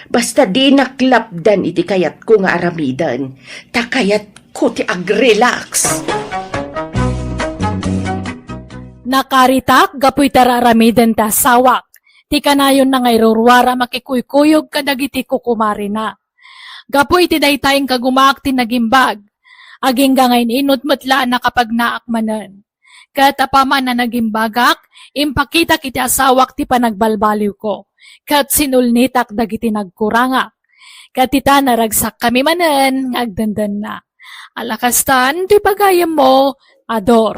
Basta di naklapdan iti kayat ko nga aramidan. Takayat ko ti ag-relax. Nakaritak, gapoy tararamidan ta sawak. Ti kanayon na ngay rurwara makikuykuyog kadagiti kukumari na. Gapoy ti daytayng kagumaak ti nagimbag. Aging gangayn inot matla na kapag naakmanan. Katapaman na nagimbagak, impakita kiti asawak ti panagbalbaliw ko. Kat sinulnitak dagiti nagkurangak. Katita naragsak kami manen, ngagdandan na. Alakastan, ti pagayam mo, Ador.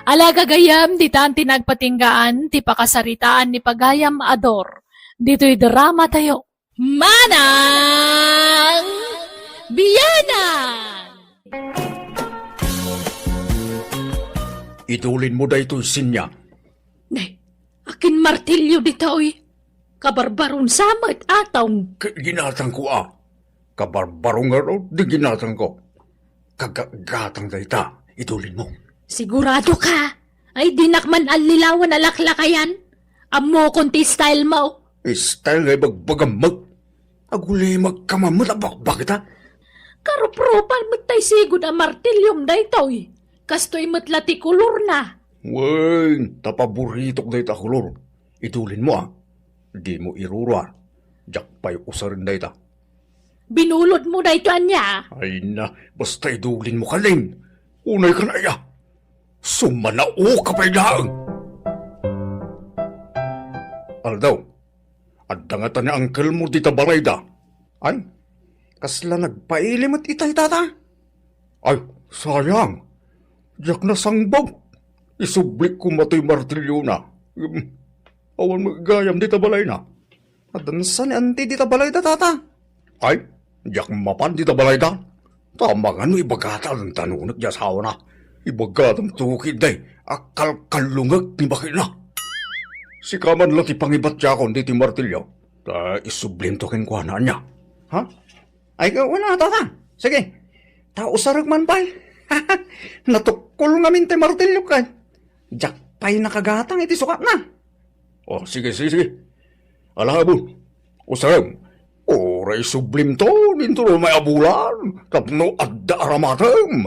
Alagagayam, di tanti nagpatinggaan, ti pakasaritaan ni pagayam Ador. Dito'y drama tayo. Manang Biyanan! Idulin mo da ito'y sinya. Nay, akin martilyo dito'y. Kabarbaron samat atong. Ginatang ko Kabarbarong nga ro, di ginatang ko. Kagagatang da ita. Idulin mo. Sigurado ka? Ay dinakman alilawan alaklakayan? Amo konti style mo. Style ngay bagbagamag. Aguli magkamamot bakit ha? Karopropal matay sigod ang martilyom da ito'y. Kasto'y matlati kulor na. Wen, tapaburitok da ita kulor. Idulin mo Di mo irura. Jak pa'y usarin da ita. Binulod mo da ito anya. Ay na, basta idulin mo kaling. Unay ka na iya. Sumanao ka pa'y daang. Aldaw, at dangatan ni uncle mo dita barayda. Ay, kasla nagpailim at itay tata. Ay, sayang. Diyak na sangbog. Isublik ko mato'y martilyo na. Awan magagayam dita balay na. At dansan ni auntie dita balay da tata. Ay, diyak mapan dita balay da. Tama nga no ibagata ang tanunag diya sawa na. Ibagata ang tukid day. Akal kalungag ni bakit na. Si kaman lang ti pangibat siya kon diti martilyo. Ta isublim to ken kuha niya. Ha? Ay, wala tata. Sige. Tausarag man pa'y. Natukol nga minte martilyo ka. Diyak pa'y nakagatang iti sukat na. Oh, sige. Alabon. Usarag. Oray sublim to. Nintulo may abulan. Tapno adda aramatem.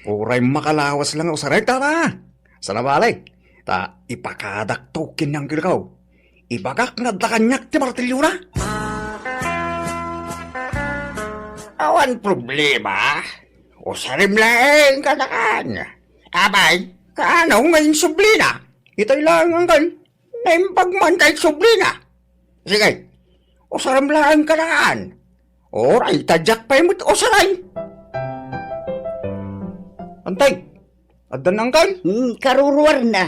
Oray makalawas lang usarag tata. Sana balay. Ta ipakadak tokin ng kilikaw. Ibagak na dakanyak ti martilyo na. Awan problema. O sarim laeng kanakan. Abay, kaano ngayon sublina? Ito'y lang ang kan. Naimpagman kahit sublina. Sige, o sarim laeng kanakan. Oray, tadyak pa yung o saray. Antay, adan ang kan? Karuruar na.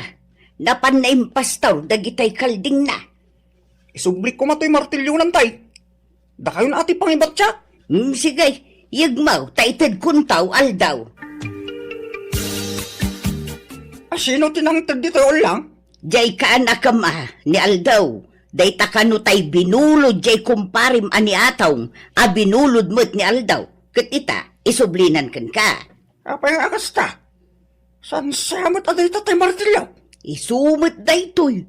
Napan na impastaw, dagitay kalding na. Isublik ko mato'y martilyo ng tay. Da kayo na ati pangibat siya. Sige, yagmaw, taited kuntaw, aldaw. Sino tinangtad dito lang? Jay ka anak ma, ni aldaw. Day takano tay binulod jay kumparim ani atawng, a binulod mo't ni aldaw. Kat ita, isublinan kan ka. Apay akas ta. San samot aday tatay martilyo? Isumot day toy.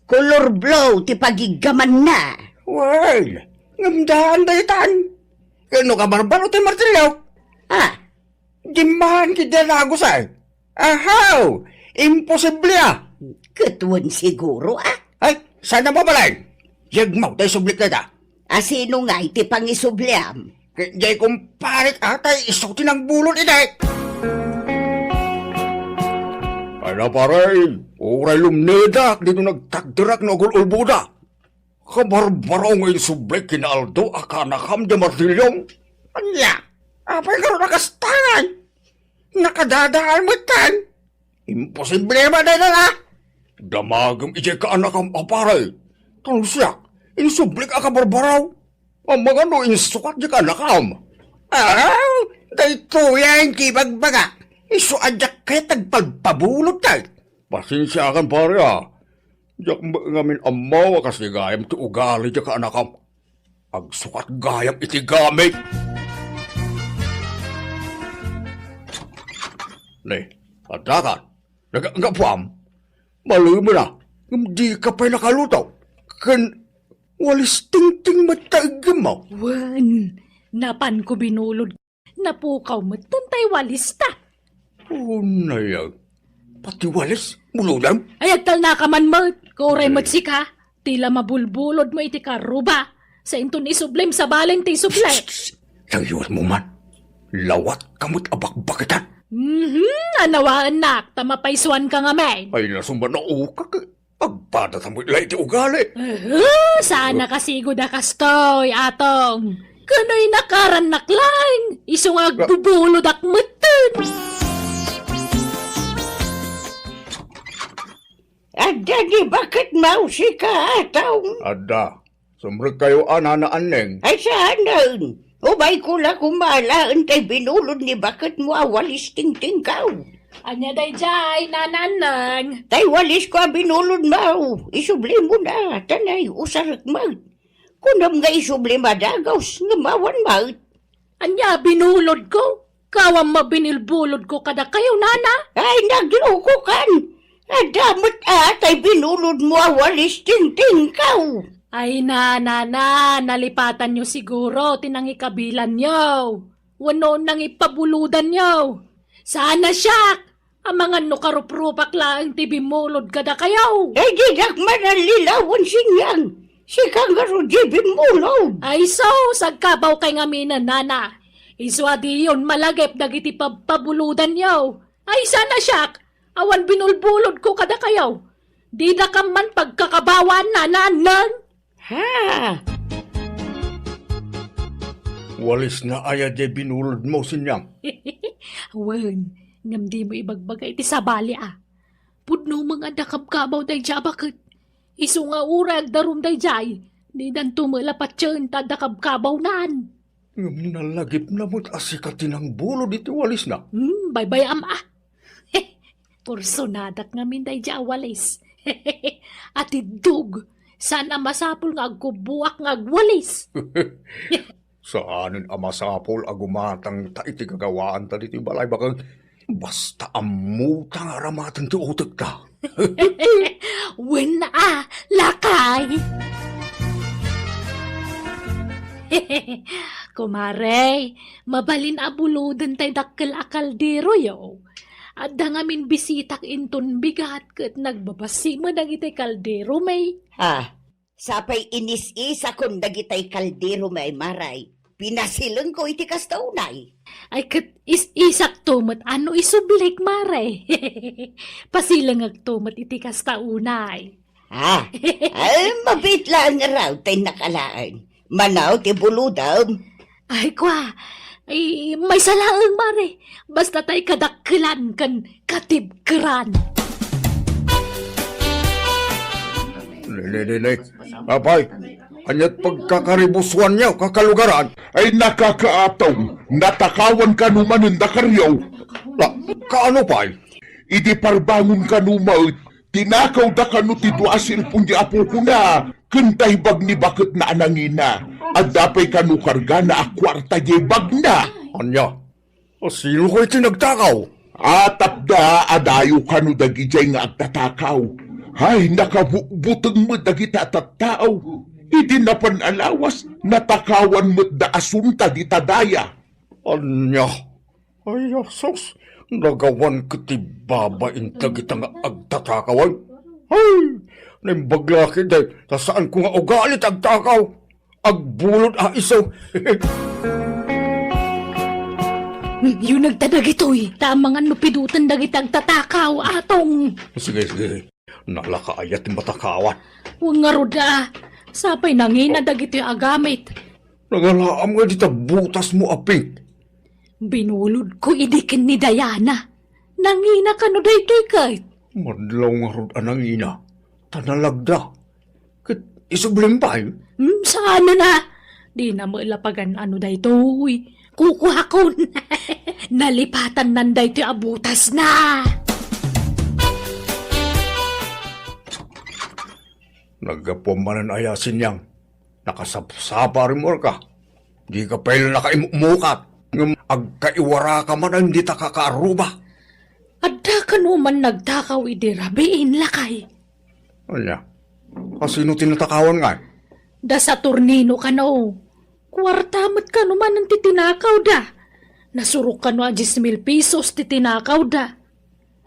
Color blow, ti pagigaman na. Well, ngamdahan day tan. Kano ka barbaro tayo martilyo? Ah, Dimahan kita lagos ay. Ahaw! Imposible ah! katuan siguro Ay, sana mabalay? Yagmaw tayo sublik na ta. Asino nga iti pangisubliam? Kaya kumparit atay isutin ang bulon iday. Ay na paray, oray lumnedak dito nagtagdirak na agul-ulbuda. Kabarbaro ngayon sublik kina Aldo akanakam di martilyong. Anya, apay ka nakastangan. Nakadadaan mo tan. Imposible ba na na? Damagam ijay ka anakam aparay. Tanong siya, insublik ka barbaraw. Ang mga no insukat di ka anakam. Dahito yan kibagbaga. Isu adyak kaya tagpagpabulot tayo. Pasensya kan pare ah. Diyak ngamin amaw kasi gayam ti ugali di ka anakam. Agsukat gayam iti gamit. Ne, adakan. Nagapuam. Maloy mo na. Hindi ka pa'y nakalutaw. Walis ting-ting matagam mo. Wan, napan ko binulod. Napukaw mo, tantay walis ta. Unayag. Pati walis, muludan. Ay, agtal na ka man mo. Kuray mo't sika. Tila mabulbulod mo iti karuba. Sa inton isublim sa balen ti sublay. Layuan mo man. Lawat kamot abak-bakitan. Anawaan nak, tamapaisuan ka nga men. Ay nasumba na ukak. Pagpada sa mga iti ugali. Sana kasigod na kastoy, atong. Kano'y nakaran naklang. Isong agbubulod akmatan. Ada di bakit mau si ka atawng? Ada, sumrek kayo ana aneng. Ay saan nun? Ubay ko la kumalaan tay binulod ni bakit mo awalis ting-ting kaw. Anya day jay, nananang. Tay walis ko binulod mau. Isubli mo na, tanay usarak maut. Kunam nga isubli madagaws, ngamawan maut. Anya binulod ko. Kawang mabinilbulod ko kada kayo, nana. Ay nagloko kan. Adamot tay binulod mo awalis ting-ting kaw. Ay nalipatan nyo siguro, tinangikabilan nyo. Wano nang ipabuludan nyo. Sana siyak, ang mga nukaruprupak lang tibimulod kada kayo. Ay didak manalilawan sinyang. Si kangaro di bimulod. Ay so, sagkabaw kay ngaminan, nana. Iswadi yun malagip dagiti pabuludan nyo. Ay sana siyak, awan binulbulod ko kada kayo. Di da ka man pagkakabawan, nananan. Ha? Walis na aya di binulod mo sinyang. Wen, ngam di mo ibagbagay ti sabali ah. Pudno mga dakabkabaw day dya bakit? Isu nga urag darum day jay. Di dan tumalapat yun tadakabkabaw nan. Ngam nalagip na mo't asikatin ang bulod iti walis na. Bye-bye ama. Porsonadak ngamin day dya walis. Ati dug. Sana masapul nga agkubuak nga agwalis. Saanin amasapol agumatang taiti gagawaan ta diti balay bakang basta amutang aramatan ti utek ta. Wen na lakay. Kumare, mabalin abuludan tay dakkel akaldero yo. At da ngamin bisitak inton bigat kat nagbabasi mo dagitay kaldero may. Ha? Sapay inis-isa kung dagitay kaldero may maray. Pinasilang ko iti kastaunay. Ay kat isak tumot ano isublik mare. Pasilang agtumot iti kasta unay. Ay, mabit lang nga raw tayo nakalaan. Manaw ti buludam. Ay kwa, ay may salaang mare. Basta tay kadakkelan kan katibkeran. Nene, apay, anyat pagkakaribuswan niyo, kakalugaran. Ay nakakaataw, natakawan ka numan ng dakaryaw. Kaano pa'y? Idi parbangon ka numaut, tinakaw da ka no ti duasil pundi apo ko na, kentay bag ni bakit na anangina, at dapay ka no karga na akwarta di bag na. Anya, sino ko iti nagtakaw? Atap da adayo ka no dagijay nga agtatakaw. Hay, nakabutang mo dagita tattao. Idi na panalawas, natakawan mo da asunta di tadaya. Anya, ay asos, nagawan kiti babain tagita nga agtatakawan. Ay, naimbaglakin day, saan ko nga ugalit agtakaw? Agbulod iso. Yung nagtadag ito'y, tamang ano pidutan dagitang tatakaw atong. Sige, nalakaayat yung matakawan. Huwag nga roda, sapay nangina dagito'y agamit. Nangalaam nga dita butas mo aping. Binulod ko idikin ni Diana. Nangina ka no daytoy kahit. Madlaw nga rod anangina, tanalagda. Kit isublim pa Sana na? Di na mailapagan ano daytoy. Kukuha ko na. Nalipatan nanday ti abutas na. Nagkapumanan ayasin yang. Nakasapsapa rin mo ka. Di ka pala nakaimukat. Ngam agkaiwara ka man ang di ta kakaaruba. Adda ka naman nagtakaw idirabiin lakay. Anya, kasino tinatakawan nga? Da sa turnino ka no. Kwartamot ka naman ang titinakaw da. Nasurok ka no a 10,000 pesos titinakaw da.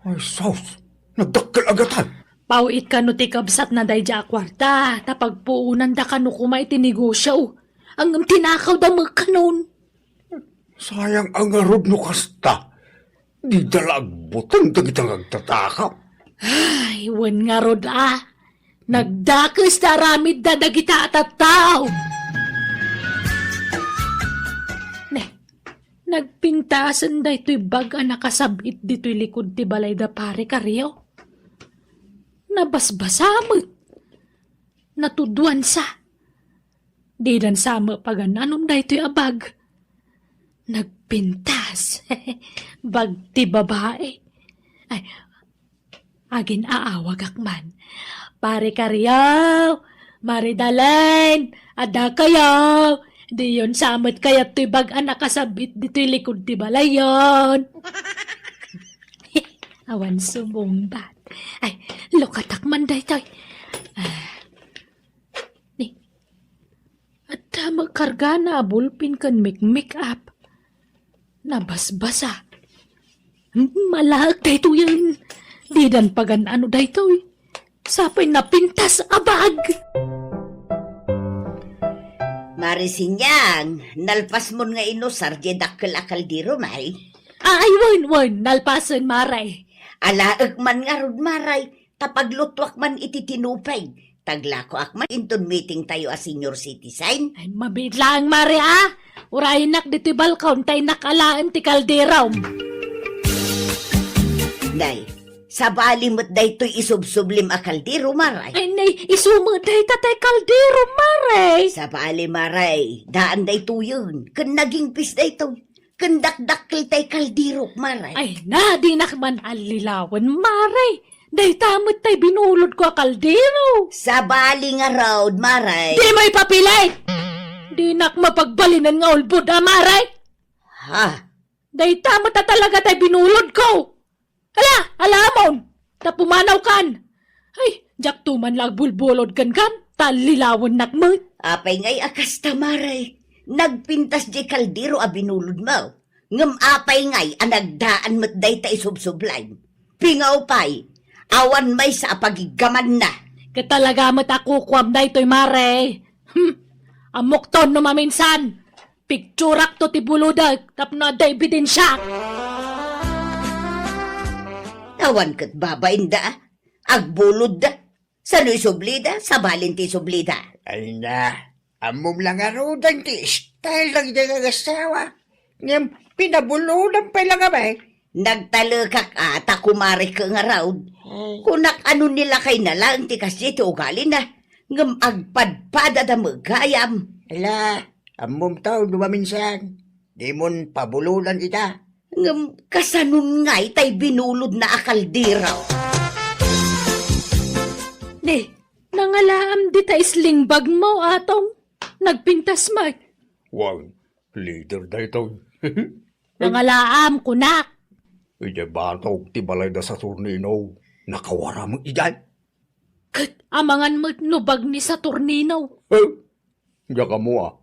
Ay, sus, nagdakkel agatan. Pauit ka no ti kabsat na day ja kwarta. Tapagpuunan da ka no kumay tinegosyo. Ang tinakaw da magkanon. Sayang ang arod no kasta. Di dalagbutang dagitang agtatakaw. Ay, wan nga rod Nagdakas na ramid da dagita at tao. Nagpintasan da ito'y baga nakasabit dito'y likod ti balay da pare karyaw. Nabasbasamot. Natuduan sa. Di dan sama pagananom da ito'y abag. Nagpintas. Bag ti babae. Ay, agin aawag akman. Pare karyaw. Maridalen. Ada kayaw. Di yun samot kaya to'y bag-an nakasabit dito'y likod ti balayon. Awan sumumbat. Ay, lukatakman day to'y. Ni, at magkarga na bulpin kan make up. Nabasbasa. Malaag day to yan. Di dan pagan ano day to'y. Sapay napintas abag. Marisinyang, nalpas mo nga inosar di dakkel akaldiro may. Ay, wan, nalpasan maray. Alaag man nga rod maray, tapaglutwak man iti tinupay. Taglako akman inton meeting tayo a senior citizen. Ay, mabidlang mare Urayin nak dito balkon tay nakalaan ti kalderaw. Nay, sa balimot day to'y isubsublim a kaldiro maray. Ay, nay, isumod day tatay kaldero maray. Sa bali maray, daan day to yun. Kun naging pis day to. Kun dakdakkel tay kaldiro maray. Ay, na, di nakman alilawan maray. Day tamot tay binulod ko a kaldero. Sa bali nga road maray. Di may papilay. Di nak mapagbalinan nga ulbod maray. Ha? Day tamot na talaga tay binulod ko. Alamon, tapumanaw kan. Ay, jak tuman lag bulbulod kan, talilawan nakmoy. Apay ngay akas tamaray. Nagpintas di kaldiro a binulod mo. Ngam apay ngay anagdaan mo't day ta isubsublay. Pingaw pay, awan may sa pagigaman na. Katalaga mo't ako kwam da ito'y mare. Amok ton no maminsan. Picturak to ti buludag, tapno da ebidensya. Awan kat babain da. Agbulod da. Sa no'y sublida, sa balin ti sublida. Ay na, amom lang arudan ti style lang dyan ang asawa. Ngam, pinabulunan pa lang abay. Nagtalakak ata kumari ka nga raw. Kunak ano nila kay nalang ti kasi ti ugali na. Ngam agpadpada da magayam. Ala, amom tao dumaminsan. Di mon pabulunan ita. Ngam kasanun nga'y tay binulod na akaldiraw. Ni, nangalaam di ta islingbag mo atong. Nagpintas mo. Wow, leader da ito. Nangalaam kunak. Ije batog ti balay da sa Turnino. Nakawara mo iyan. Kat amangan mo nubag ni sa Turnino. Diyak mo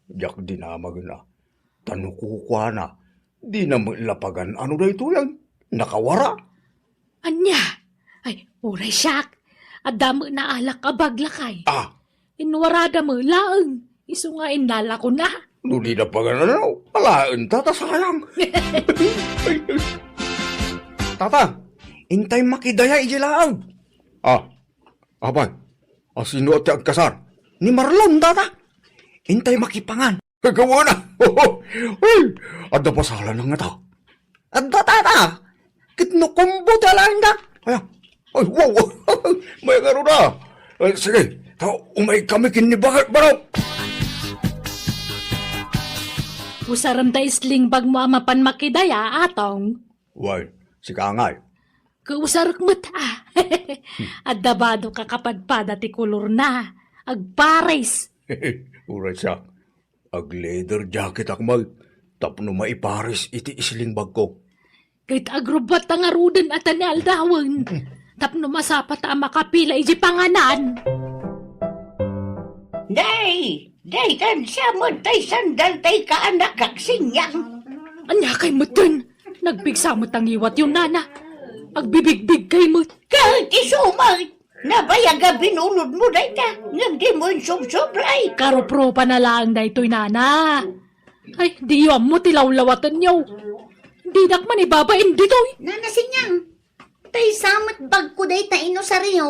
Diyak dinamag na. Tanukukwa na. Di na mailapagan ano da ito yan. Nakawara. Anya? Ay, uray siyak. At damo na alak abaglakay. Ah, Inwarada mo laang. Isu nga inala ko na. nudi na pa gana na. Palaan tata sayang. Tata, intay makidaya ijilaang. Ah, abay. Asino at agkasar. Ni Marlon, tata. Intay makipangan. Gawa na. Ay, ada pasalan lang nga ta. At tata, kitnukumbo talang da. Ay, ay, wow. May garo na. Ay, sige, umay kami kinibagat baraw. Usaram da islingbag mo amapan makidaya atong. Way, si Kangay. Kausarok mo ta. At dabado kakapadpada ti kulor na. Agpares. Uray siya. Ag leather jacket akmal. Tapno maiparis iti islingbag ko. Kahit agrubat ang arudan at analdawin. Tapno masapat ang makapila iji panganan. Day! Day kan siya mo tay sandal tay kaanak kaksinyang. Anya kay mo dun. Nagbigsa mo tangiwat yung nana. Agbibigbig kay mo. Kahit isumay! Nabayaga binulod mo day ta. Ngam di mo insumsublay. Karopro pa na lang na ito'y nana. Ay, di yun mo tilawlawatan niyo. Di man ibabain dito'y. Nanasinyang, tay samot bag ko day ta ino sa riyo.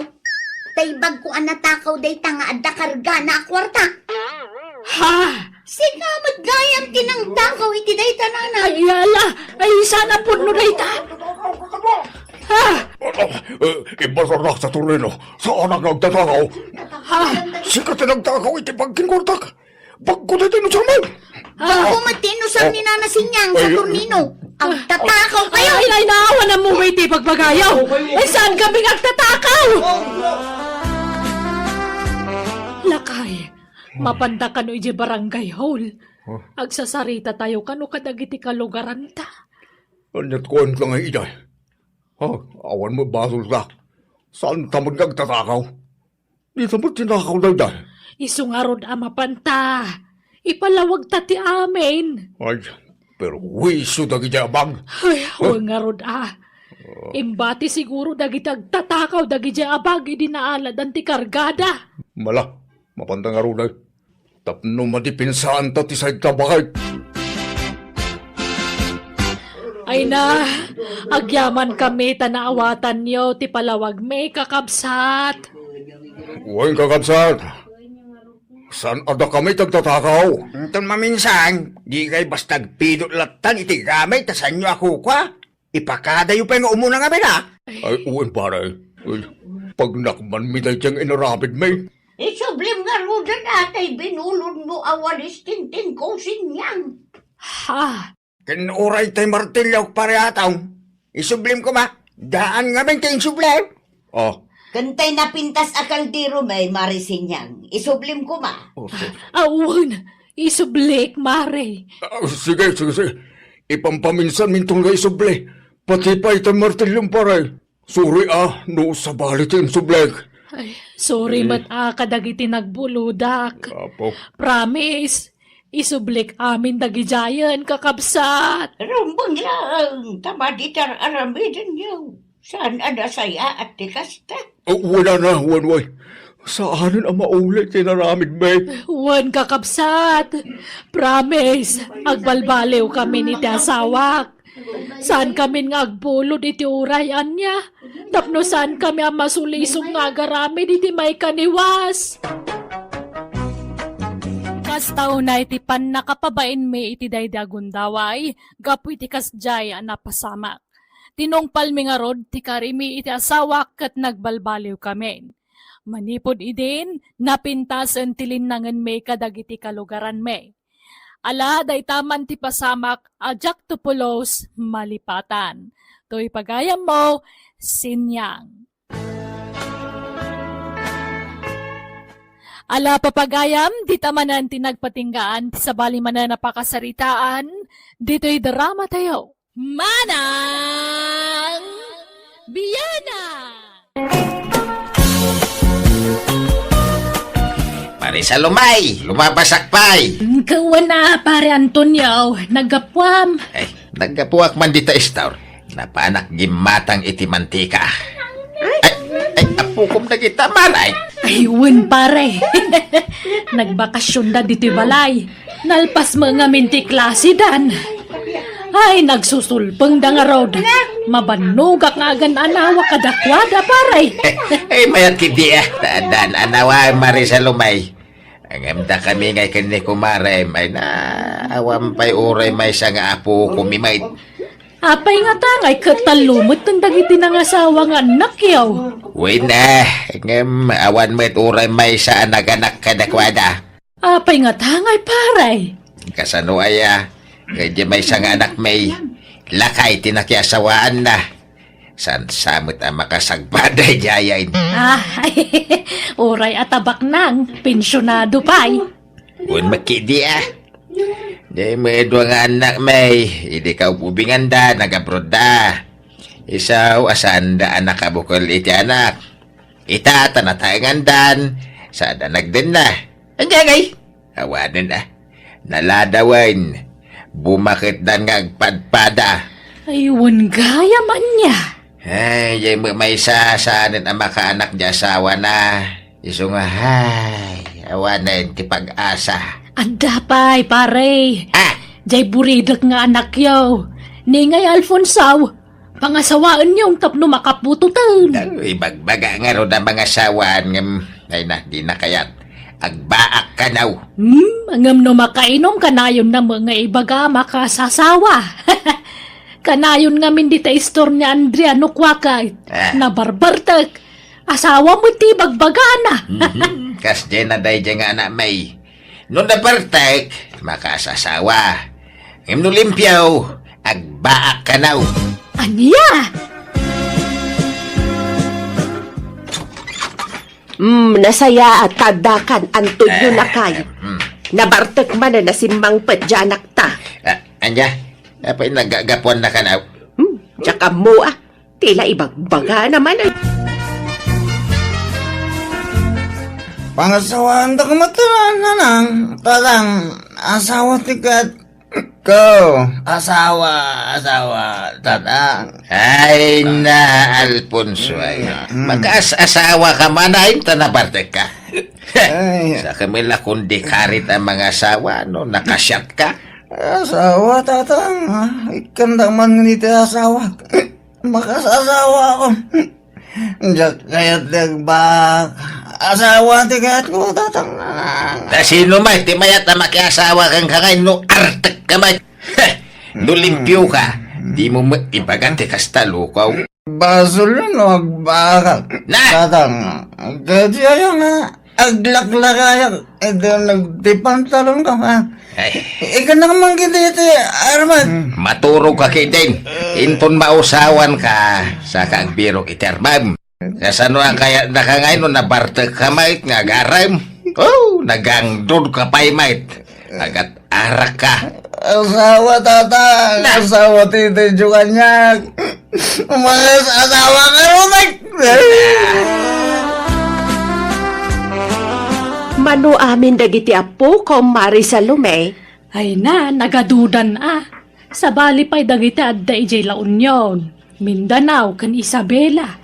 Tay bag ko anatakaw day ta nga adda karga na akwarta. Ha? Sigamot gayam tinang takaw iti day ta nana. Ay, ala. Ay, sana po no ta. Ha? Ibasar na sa Torino. Saan ang nagtatakaw? Ha? Sikat na nagtakaw iti pagkinkortak. Pagko na tinusaman. Bago matino sa ni Nanasinyang sa turnino. Ang tatakaw kayo. Ay, naawa na mo may ti pagpagayaw. Ay, saan kami nagtatakaw? Lakay, mapanda ka no iji barangay hall. Agsasarita tayo kano kadagiti kalugaran ta. Anyat ko ang langay iday. Ha, awan mo basol ka. Saan tamad nagtatakaw? Di tamad tinakaw na iday. Isungarod amapanta. Ipalawag ta ti amin. Ay, pero wiso dagiti abang. Ay, huwangarod Imbati siguro dagiti agtatakaw dagiti abag di naalad ang ti kargada. Mala, mapandang arunay. Tapno madipinsaan ta ti sayd kabakay. Ay na, agyaman kami tanaawatan niyo ti palawag may kakabsat. Huwag kakabsat. Saan ada kami tagtatakaw? Itong maminsan, di kay bastag pidot latan iti gamay, tasan nyo ako kwa. Ipakadayo pa yung umuna nga na. Ay, uwan pare. Ay, pag nakman mi tayo tiyang inarapid may. Isublim nga rudan atay binulod mo awalis tintin ko sinyang. Ha? Kinuray tayo martilyo pare ataw. Isublim ko ma. Daan nga ba yung sublim? Ah, Kantay na pintas akaldiro may marisinyang. Isublim ko ma. oh, sige. Awan, isublik, mare. Sige. Ipampaminsan mintong nga isuble. Pati pa itang martilyong pare. Suri no sa balit yung sublek. Ay, sorry kadagiti nagbuludak. Apo. Promise, isublik amin dagijayan kakabsat. Rumbang lang. Tamaditar aramidin niyo. Saan ada saya at tikasta? Wala na, wanway. Saan ang maulit tinaramid, may? Wan kakabsat. Promise, agbalbaliw kami ni ti asawak. Saan kami nga agbulod iti urayan niya? Tapno saan kami ang masulisong nga garamid iti may kaniwas? Kastaw na iti pan nakapabain me iti daydagun daway, gapu iti kasjay ang napasamak. Tinongpal mi nga rod, ti karimi iti asawak kat nagbalbaliw kami. Manipod idin, napintasan tilin nangan me kadagiti kalugaran me. Ala, day taman ti pasamak, ajak tupulos, malipatan. To'y pagayam mo, sinyang. Ala papagayam, di tamanan tinagpatinggaan, ti sabali manan napakasaritaan, dito'y drama tayo. Manang Biyana! Marisa Lumay, lumabasakpay. Kawan na, pare Antonio, nagapwam. Ay, nagkapuak man dita istor. Napanak gimatang iti mantika. Ay, apukom na kita maray. Ayun, pare. Nagbakasyon na dito'y balay. Nalpas mga minti klase dan. Ay, nagsusulpeng da nga rod. Mabanugak nga agan anawa kadakwada, pare. Ay, mayat kidi Dan, anawa Marisa Lumay. Ang amda kami ngay kani kumare, may na awam pa'y uray may sa nga apo kumimay. Apay nga tangay katalumot ng dagiti ng asawa nga anak yaw. Uy na, ngam awan mo't uray may sa anak-anak kadakwada. Apay nga tangay, pare. Kasano aya, kaya may sa nga anak may lakay tinakiasawaan na. San samot ang makasagbaday jayain. Oray atabak nang, pensyonado pa'y. Un makidi Di may dua nga anak may, hindi ka upubingan da, nagabrod da. Isaw, asan da anak ka bukol iti anak. Ita, tanatayangan dan, sada nagdin na. Anjagay, awanin Naladawan, bumakit dan nga agpadpada. Ayun, gaya man niya. Ay, may sasanin ang makaanak di asawa na. Iso nga, ay, awanin ti pag-asa. Anda pa'y, pare. Ah! Jay buridak nga anak yaw. Ningay Alfonsaw, pangasawaan yung tapno makapututan. Ibagbaga nga ro na mga sawan ngam ay na di na kayat agbaak ka naw. Angam no makainom kanayon na mga ibaga makasasawa. Kanayon nga min dita istor ni Andrea no kwakay. Na barbartak. Asawa mo ti bagbagana. Kas dyan na day dyan nga anak may. No na bartak, makasasawa. Ngam no limpyaw, agbaak ka naw. Anya? Nasaya at tadakan Antonio na kayo. Nabartek man na nasimbang padyanak ta. Anya, apay nagagapuan na ka naw. Tsaka mo tila ibagbaga naman ay. Pangasawaan da kumaturan na nang talang asawa tikat ko. Asawa, tatang. Ay na, Alfonso ay. Mag-asawa ka man ay tanabartek ka. Sa kamila kundi karit ang mga asawa, no? Nakasyat ka. Asawa, tatang. Ikandang man nito asawa. Makasasawa ako. Diyak kaya't nagbak. Asawa, tigat ko, tatang. Sino may, timayat na makiasawa kang kangay, no artek ka may. No limpyo ka. Di mo ibagante kastalukaw. Basol yun, nagbakak. Na! Tatang. Kaya yun nga. Aglaklakayak. Ito nagtipantalon ka, ha? Ay, Ika na naman kita, Arman. maturog ka kideng. Inton mausawan ka sa kagbiro itermam. Kasano ang kaya nakangay no nabartek ka mait nga garam. Oh, nagangdod ka pa'y mait. Agat arak ka. Asawa, tatang. Asawa, titijukan niya. Umagas, asawa ka, Romek. Mano amin dagiti apo ko Marisa Lumay. Ay na, nagadudan Sa bali pa'y dagiti adda ijay La Union. Mindanao kan Isabela.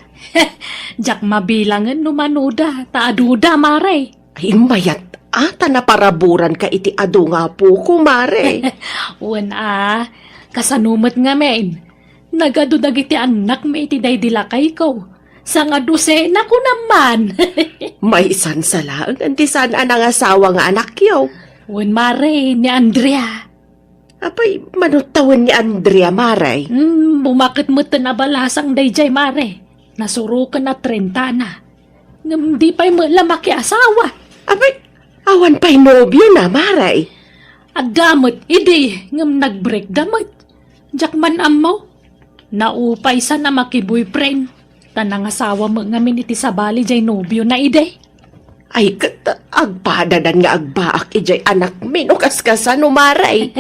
Jak mabilangan no manuda, taaduda mare. Ay, mayat ata na paraburan ka iti ado nga po ko, mare. Uwan kasanumat nga men. Nagado dagiti anak may iti daydilakay ko. Sa nga dosena ko naman. May isan sa laang antisan ang asawa nga anak yaw. Uwan mare, ni Andrea. Apay, manutawan ni Andrea, mare. Bumakit mo na balasang dayjay mare. Nasurukan na 30 na. Ngam di pa'y lamaki asawa. Apay, awan pa'y nobyo na, mare. Agdamot, idi, ngam nag-break damot. Jakman amaw. Naupay sa na maki-boyfriend. Tanang asawa mo ngamin iti sabali jay nobyo na ide. Ay, agpadadan nga agbaak ijay anak minukas-kasan no, mare.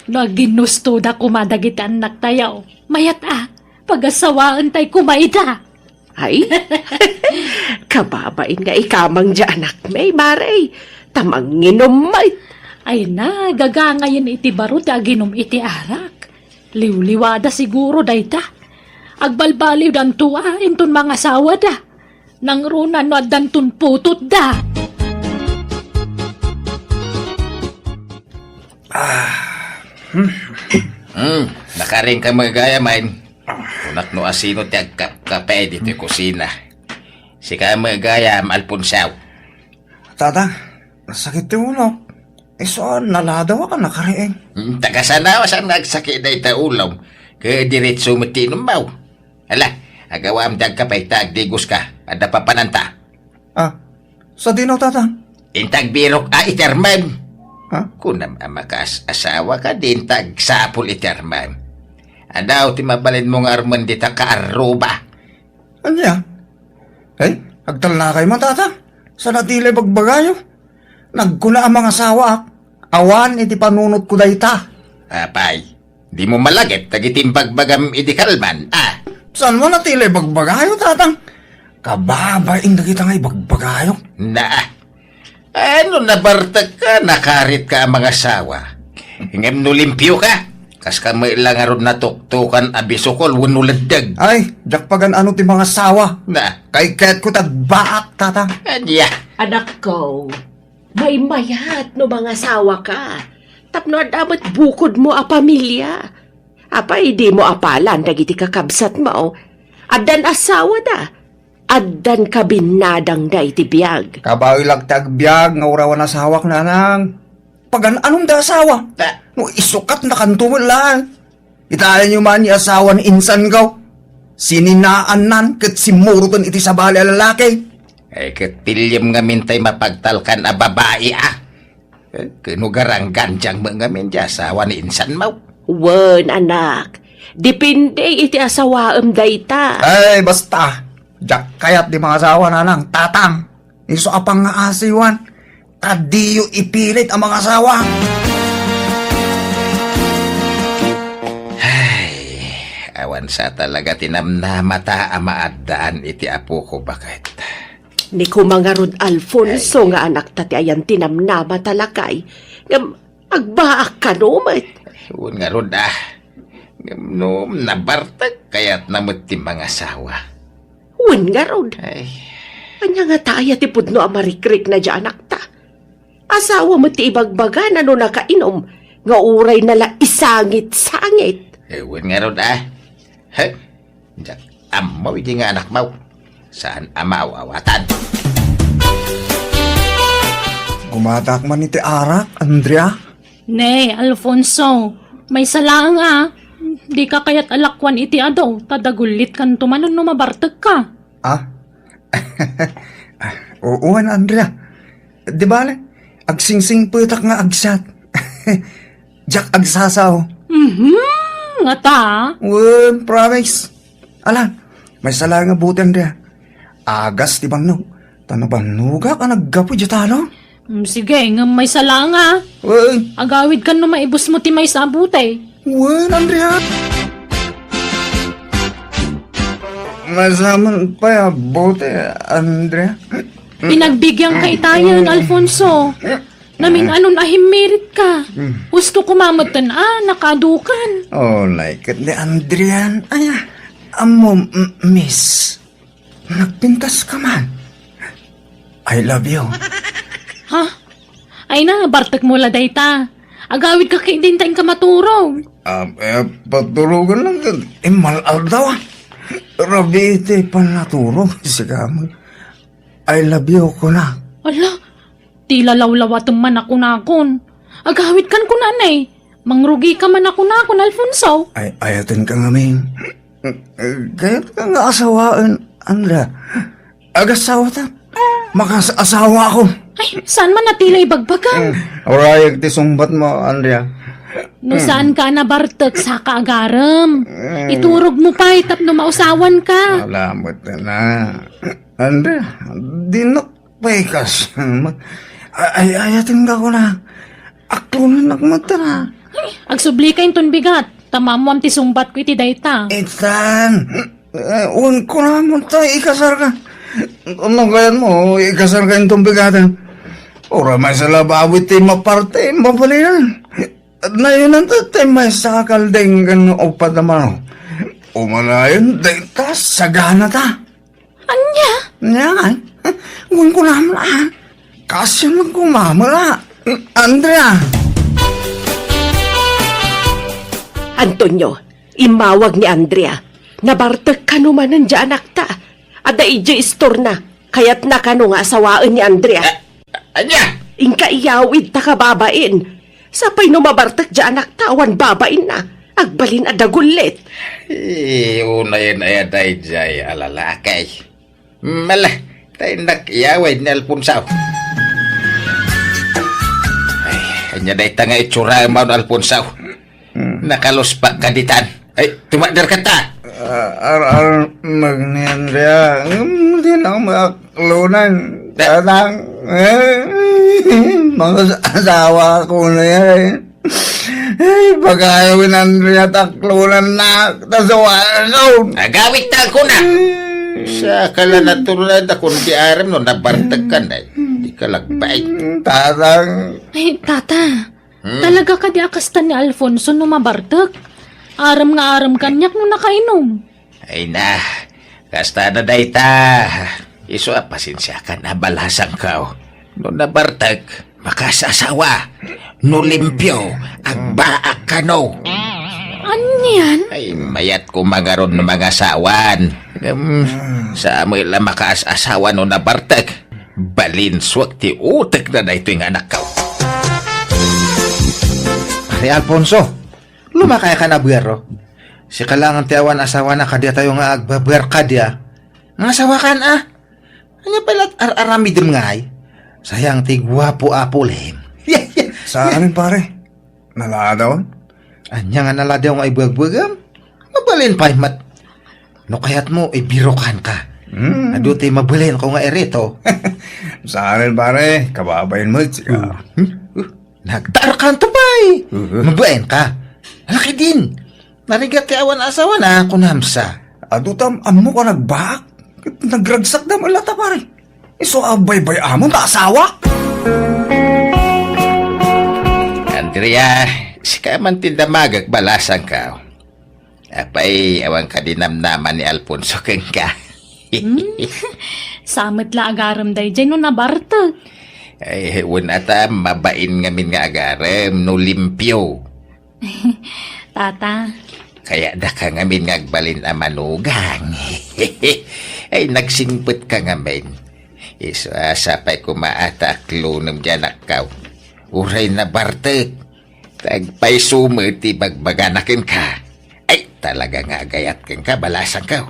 No, ginusto da kumadagiti anak tayaw. Mayat pag-asawaan tay kumaida. Ay, kababain nga ikamang dyan anak may, mare. Tamang nginom may. Ay na, gagangayin iti barot aginom iti arak. Liwliwada siguro dayta. Agbalbaliw dan tuwa inton mga asawa da. Nang runan no dantun putot da. Nakaring ka magaya, main. Unak no asino ti agkape dito yung kusina. Si ka magaya, Alfonsaw. Tatang, nasakit yung ulo. Saan naladaw ka nakariing? Tagasana saan nagsakit na ita ulam. Kaya diretso matinom maw. Hala, agawam dagkapay tagdigos ka. Ada pa pananta. Sa dinaw, tatang? Intag birok iterman. Ha? Kung makas asawa ka din tag sapul iterman. Adaw ti mabalin mong arman dita ka aruba. Anya? Ay, agtal na kayo man, tatang. Sa natilay bagbagayo. Nagkula ang mga asawa. Awan iti panunot ko dayta. Apay, di mo malagit tagitimbag-bagam idikalman. Saan mo natilay bagbagayo, tatang? Kababain na kita nga'y bagbagayo. Ano nabartag ka, nakarit ka ang mga asawa. Hingam nulimpyo ka. Kas ka may lang aron natuktukan abisokol, wanuladdag. Ay, jakpagan ano ti mga asawa. Kay kaya't ko tagbaak, tatang. Adya. Anak ko, may mayat no mga asawa ka. Tapno dapat bukod mo a pamilya. Apay, di mo apalan dagiti kakabsat mo. Adan asawa da. Adan kabinadang da iti biyag. Kabawi lang tagbiag, nga urawan asawak na nang. Pagan anong da asawa? No, isukat na kantumon lang. Italan nyo man ni asawa ni insan ko. Sininaan nan, kat simurutan iti sabali a lalaki. Ay, katilyam nga mintay mapagtalkan a babae Kinugarang ganjang mga minja asawa ni insan mo. Wen, anak. Depende iti asawaam dayta. Ay, basta. Jak kayat di mga asawa na nang, tatang. Iso apang nga asiwan. Kadiyo ipilit ang mga asawa. Awan sa talaga tinamnamata amaadaan iti apo ko bakit. Ni kumangarod Alfonso nga anak tati ayan tinamnama talakay. Ngam agbaak ka numat. Huwag nga rod no, nabartag kaya't namot ti mga asawa. Wen nga rod. Anya nga taaya ti pudno amarikrik na dya anak ta. Asawa mo ti ibagbagan ano nakainom. Nga uray nala isangit-sangit. Huwag nga rod amaw hindi nga anak mau. Saan amaw awatan? Gumatak man iti arak, Andrea. Ne, Alfonso, may salang Di ka kayat alakwan iti adaw, tadagulit kan tumanon no mabartag ka. Uuan, Andrea. Di ba, agsingsing putak nga agsat. Jak agsasaw. Nga ta? Promise. Alam, may sala nga buti, Andrea. Agas ti bang no. Tanabanuga ka naggapo dya talo? Sige, nga may salang agawid kan no maibus mo ti may sabutay. Andrea. Masaman pa ya bote, Andrea. Pinagbigyan ka itayan, Alfonso. Naming anon ahimirit ka. Gusto kumamatan nakadukan. Oh, like it ni Andrea. Ay, amo, miss. nagpintas ka man. I love you. Ha? Ay na, bartek mo la dayta. Agawid ka kay din tayong kamaturog. Paturugan lang ka. Malal daw ah. Rabi iti panaturog. Sige mo. I love you ko na. Ala, tila lawlawat man ako nakon. Agawid kan ko nanay. Mangrugi ka man ako nakon, Alfonso. Ay, ayatin ka ngamin. Kaya ka nga asawaan, Andrea. Agasawa ta. Makasasawa ako. Ay, saan man natila ibagbagan? Orayag ti sumbat mo, Andrea. No saan ka na bartek sa kaagaram? Iturog mo pa itap no mausawan ka. Salamat na. Andrea, di nakpaikas. Ay, ayatin ka ko na. Ako na nagmata na. Agsubli ka yung bigat. Tamamuam ti sumbat ko iti dayta. Itan, uwan ko na mo tayo, ikasar ka. Ano kaya mo, ikasar ka yung tumbigatan. Ora may sa labawit ti maparte, mapalinan. At na yun ang tatay may sakaldeng gano'ng upad naman. Umalayon, dayta, sagana ta. Anya? Nga nga, uwan ko na mo na. Kasi magkumamala. Andrea. Antonio, imawag ni Andrea. Nabartag ka naman ng anak ta. Ada ije istor na. Kaya't na ka nga asawaan ni Andrea. Anya? Ingka iyawid ta kababain. Sapay no mabartag anak ta, awan babain na. Agbalin adagulit. Unayan ay day jay alalakay. Malah, tayo nakiyaway ni Alfonso. Ay, kanya day tanga itsura mo ni Alfonso. Nakaluspak ka ditan. Ay, tumadar ka ta. Magni Andrea, hindi na ako makaklunan. Tatang, mga asawa ko na yan. Ay, pag-ayawin Andrea, taklunan na. Tasawa ko. Agawit ta ko na. Sa kala natural na kung di aram no, nabartag ka na. Di ka lagbay. Tatang, Ay, tata. Talaga ka di akastan ni Alfonso no mabartek. Aram nga aram kanyak no nakainom. Ay na, kasta na day ta. Iso pasensya ka na balasang ka. No nabartag, makasasawa. No limpyo, agbaak ka no. Anyan? Ay, mayat ko magaron ng mga asawan. Sa amoy lang makaasawa no nabartag. Balinswag ti utek na ito yung anak ka. Pare Alfonso, lumakay ka na biyero. Si kalangan tiyawan asawa na kadya tayo nga agbaber kadya. Nga asawa ka na. Ano pala ar-arami din nga ay? Sayang ti gwapo apulem. sa amin pare, naladaw. Anya nga naladaw nga ibag-bagam. Mabalin pa mat. No kayat mo, ibirokan ka. Ado ti mabalin ko nga erito. Sa amin pare, kababayin mo. Nagtarkan to bay. Mabain ka. Laki din. Narigat ti awan asawa na kunamsa. Adutam, amo ka nagbak? Nagragsak na malata pare. Iso abay-bay amon ta asawa? Andrea, si ka man tindamagag balasan ka. Apay, awang ka dinamnaman ni Alfonso keng ka. Samit la agaram day dyan no nabartek. Ay, wala ta, mabain ngamin nga agarem, no limpyo. Tata, Kaya da ka ngamin nga agbalin a manugang. Ay, nagsingput ka ngamin. Iso asapay kumaataklo ng janak ka. Uray na bartek. Tagpay sumit, bagbaganakin ka. Ay, talaga nga agayat ken ka, balasan ka.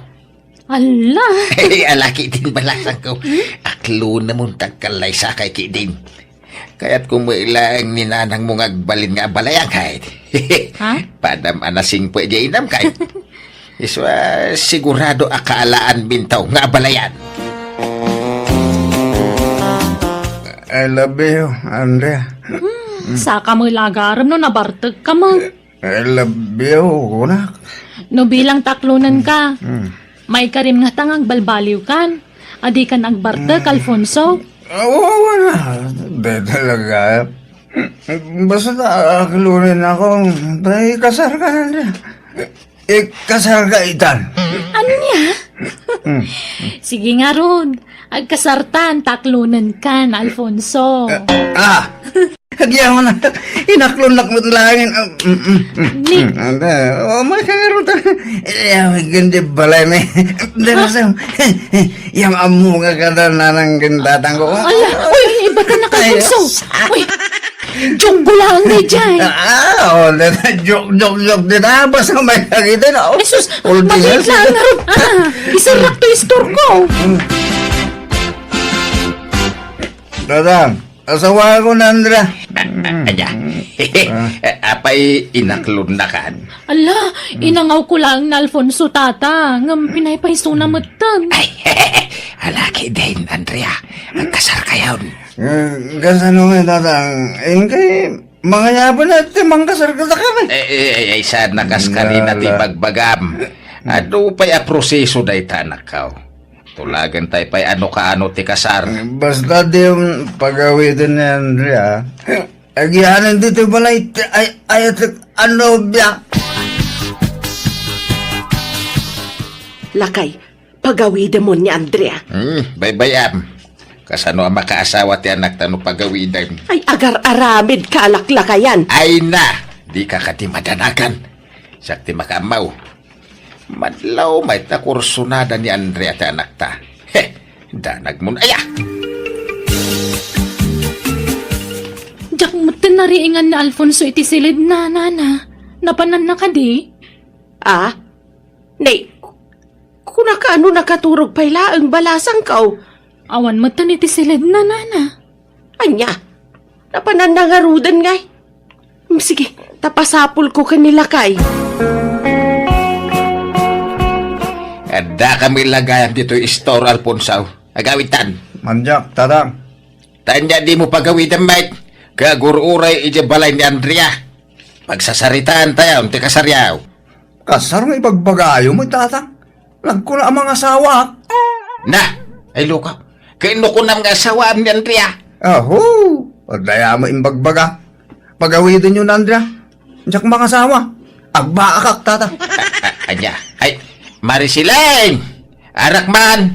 ala. Ay, alaki din balasan ko. Aklo na mong tagkalay sa kay kidin. Kaya't kung mailang ninanang mong agbalin nga balayang kahit. Ha? Padam anasing pwede inam kahit. Iso sigurado akaalaan bintaw nga balayan. I love you, Andrea. Saka mo ilagaram no nabartek ka mo. I love you, kunak. No bilang taklunan ka. May karim nga tangang balbaliw kan. Adi ka nagbartek, Alfonso. Wala. Di talaga. Basta nakakulunin ako. Dahil kasar ka na. Kasal ka itan. Ano niya? Sige nga ron. Agkasartan, taklunan ka na, Alfonso. Hagyan mo na. Inaklon-laklon langin. Ni, Makakaroon ta. Ganda balay na. Darasam. Yang amu nga kada nanang gandatang ko. ala, uy, iba ka na ka, Alfonso. Uy, joke ko lang na dyan. Joke din na. Basta may nakita na. Jesus, maliit lang na ron. Isarap to yung store ko. Tatang, asawa ko na, Andra. Anya. Apay inaklon na kan. Ala, inangaw ko lang na Alfonso, tata. Ngam pinaypaiso na matan. Ay, alaki din, Andrea. Ang kasar kayon. Kasano nga, Tatang? Kay mga yaban at timang kasar ka na kami. Ay, sad nakaskari na ti bagbagam. Ano pa'y a proseso da itanak ka? Tulagan tayo pa'y ano ka ano ti kasar. Basta di yung pagawitin ni Andrea. Agyanan dito pala ayat ano biya. Lakay, pagawid mo ni Andrea. Baybayam. Kasano ang makaasawa ti anak tano pagawidan. Ay agar-aramid kalaklakayan. Ay na, di ka kati madanagan. Sakti makamaw. Madlaw may takursunada ni Andrea ti anak ta. Danag mo na. Aya! Diyak mo tinariingan na Alfonso iti silid na, nana. Napanan na ka di? Nay, kuna ka ano nakaturog pala ang balasang kaw. Awan mo tan iti silid na, nana. Anya, napanan na nga rudan ngay. Sige, tapasapol ko kanila kay. Ada kami lagayan dito store Alfonso. Agawitan. Manjak, Tatang. Tanya di mo pagawitan, mate. Kagururay ije balay ni Andrea. Pagsasaritaan tayo, ti kasaryaw. Kasar nga ipagbagayo mo, Tatang. Lagko na ang mga asawa. Na, ay luka. Kaino ko na mga asawa ni Andrea. Aho, padaya mo imbagbaga. Pagawitin yun, Andrea. Diyak mga asawa. Agbaakak, Tatang. Anya, ay, Marisileng! Anak man!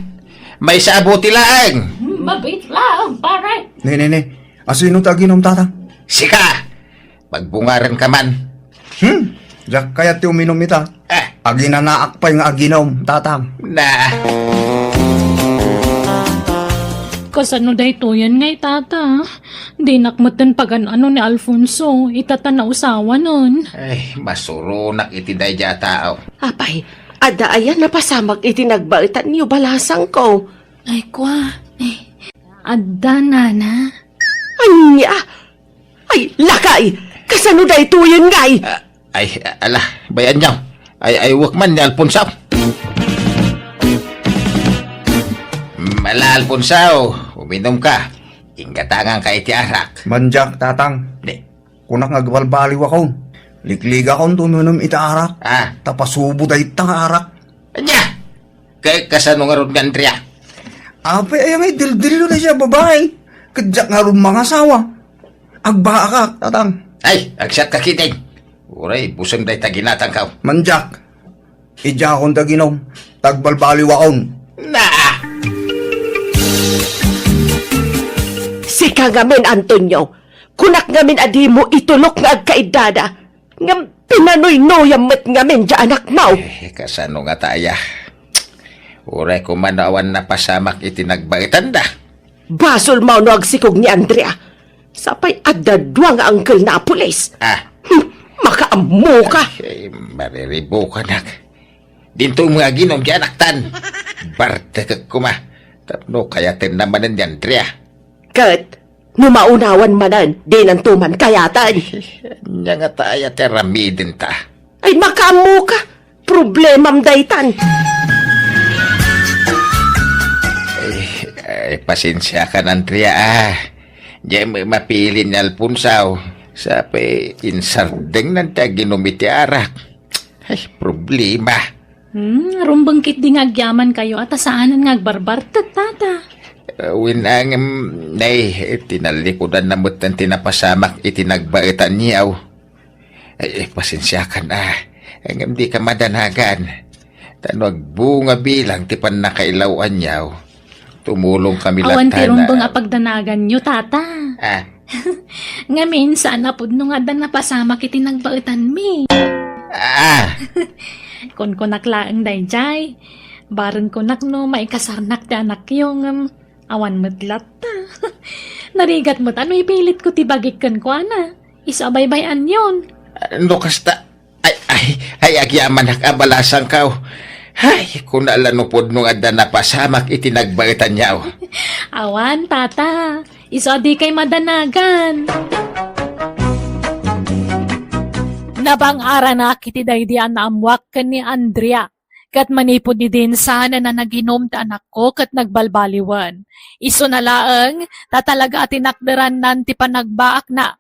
May saabuti lang! Mabait lang, pare. Ni. Asino taginom, Tatang? Sika! Pagbungaran ka man. Diyak kaya ti uminom ita. Ah, Aginanaak pa yung aginom, Tatang. na, Kasano day to yan ngay, tata. Di nakmatan pagan ano ni Alfonso. Itata na usawa nun. ay, masurunak iti day dya tao. Apay, ada ayan napasamag itinagbaitan niyo balasang ko. Ay, kwa. Adda, nana. Anya! Ay, lakay! Kasano da ito yun ngay? Ay, ala, bayan niyo. Ay, wak man ni Alfonso. Mala, Alfonso, uminom ka. Inggatangan ka iti arak. Manjak, Tatang. Di, Kunak nagbalbaliw ako. Likliga akong tununom itaarak. Tapasubo da itang arak. Anya! Kay kasano nga ron ni Andrea? Ape ay may dildil na siya babae. Kadyak nga ron mga asawa. Agbaakak, Tatang. Ay, agsat ka kiting. Uray, busang day taginatang ka. Manjak. Idya akong taginom. Tagbalbaliw akong. Na! Sika ngamin, Antonio. Kunak ngamin adi mo itulok nga agkaidada. Ngam pinanoy-noyam met ngamin dya anak mau. Kasano nga taya? Uray ko manawan na pasamak itinagbaitan da. Basol mau no agsikog ni Andrea. Sapay adadwa nga angkel na pulis. Makaamu ka. Ay, mariribo ka nak. Dinto mga ginom dyan aktan. Barte ka kuma. Tapno kayatin naman ni Andrea. Kat, numaunawan manan, di nantuman kayatan. Nya nga taya teramidin ta. Ay makaamu ka. Problemam daytan. Ay, pasensya ka na, Andrea. Diyan mapili ni Alfonso. Sabi, insardeng ng taginumiti arak. Ay, problema. Rumbangkit di ngagyaman kayo at asaanan ngagbarbar tata. Winang nay, tinalikodan na mo't ng tinapasamak itinagbaitan niyaw. Ay, pasensya ka na. Ang di ka madanagan. Tanwag bunga bilang ti pan nakailawan yaw. Tumulong kami Awan ti latan rumbo nga pagdanagan nyo, tata. Ah, Ngamin, saan na pud no nga dan napasama kiti nagbautan mi. Kon naklaang dayjay. Bareng konak no maikasarnak ti anak yung awan metlat ta. Narigat mo ano ipilit ko ti bagikan ko ana. Isabaybayan yon. ano kasta? Ay, agyaman nakabalasan ka. Ay, kung naalanupod nung adda napasamak itinagbaitan niyaw. Awan, tata. Isa di kay madanagan. Nabang-ara na kiti daydian na amwak ken ni Andrea. Kat manipod ni din sana na naginom ta anak ko kat nagbalbaliwan. Iso na laeng, tatalaga atinakderan nan ti panagbaak na.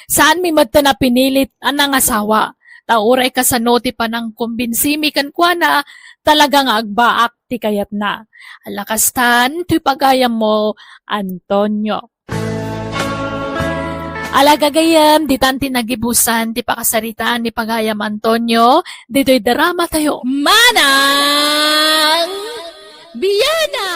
Saan mi madta na pinilit anang asawa? Tauray ka sa noti pa ng kumbinsimi kan kwa na talagang agbaak ti kayat na. Alakastan, ti pagayam mo, Antonio. Alagagayam, di tanti nagibusan, ti pakasaritaan ni pagayam Antonio, dito'y drama tayo. Manang! Biyana!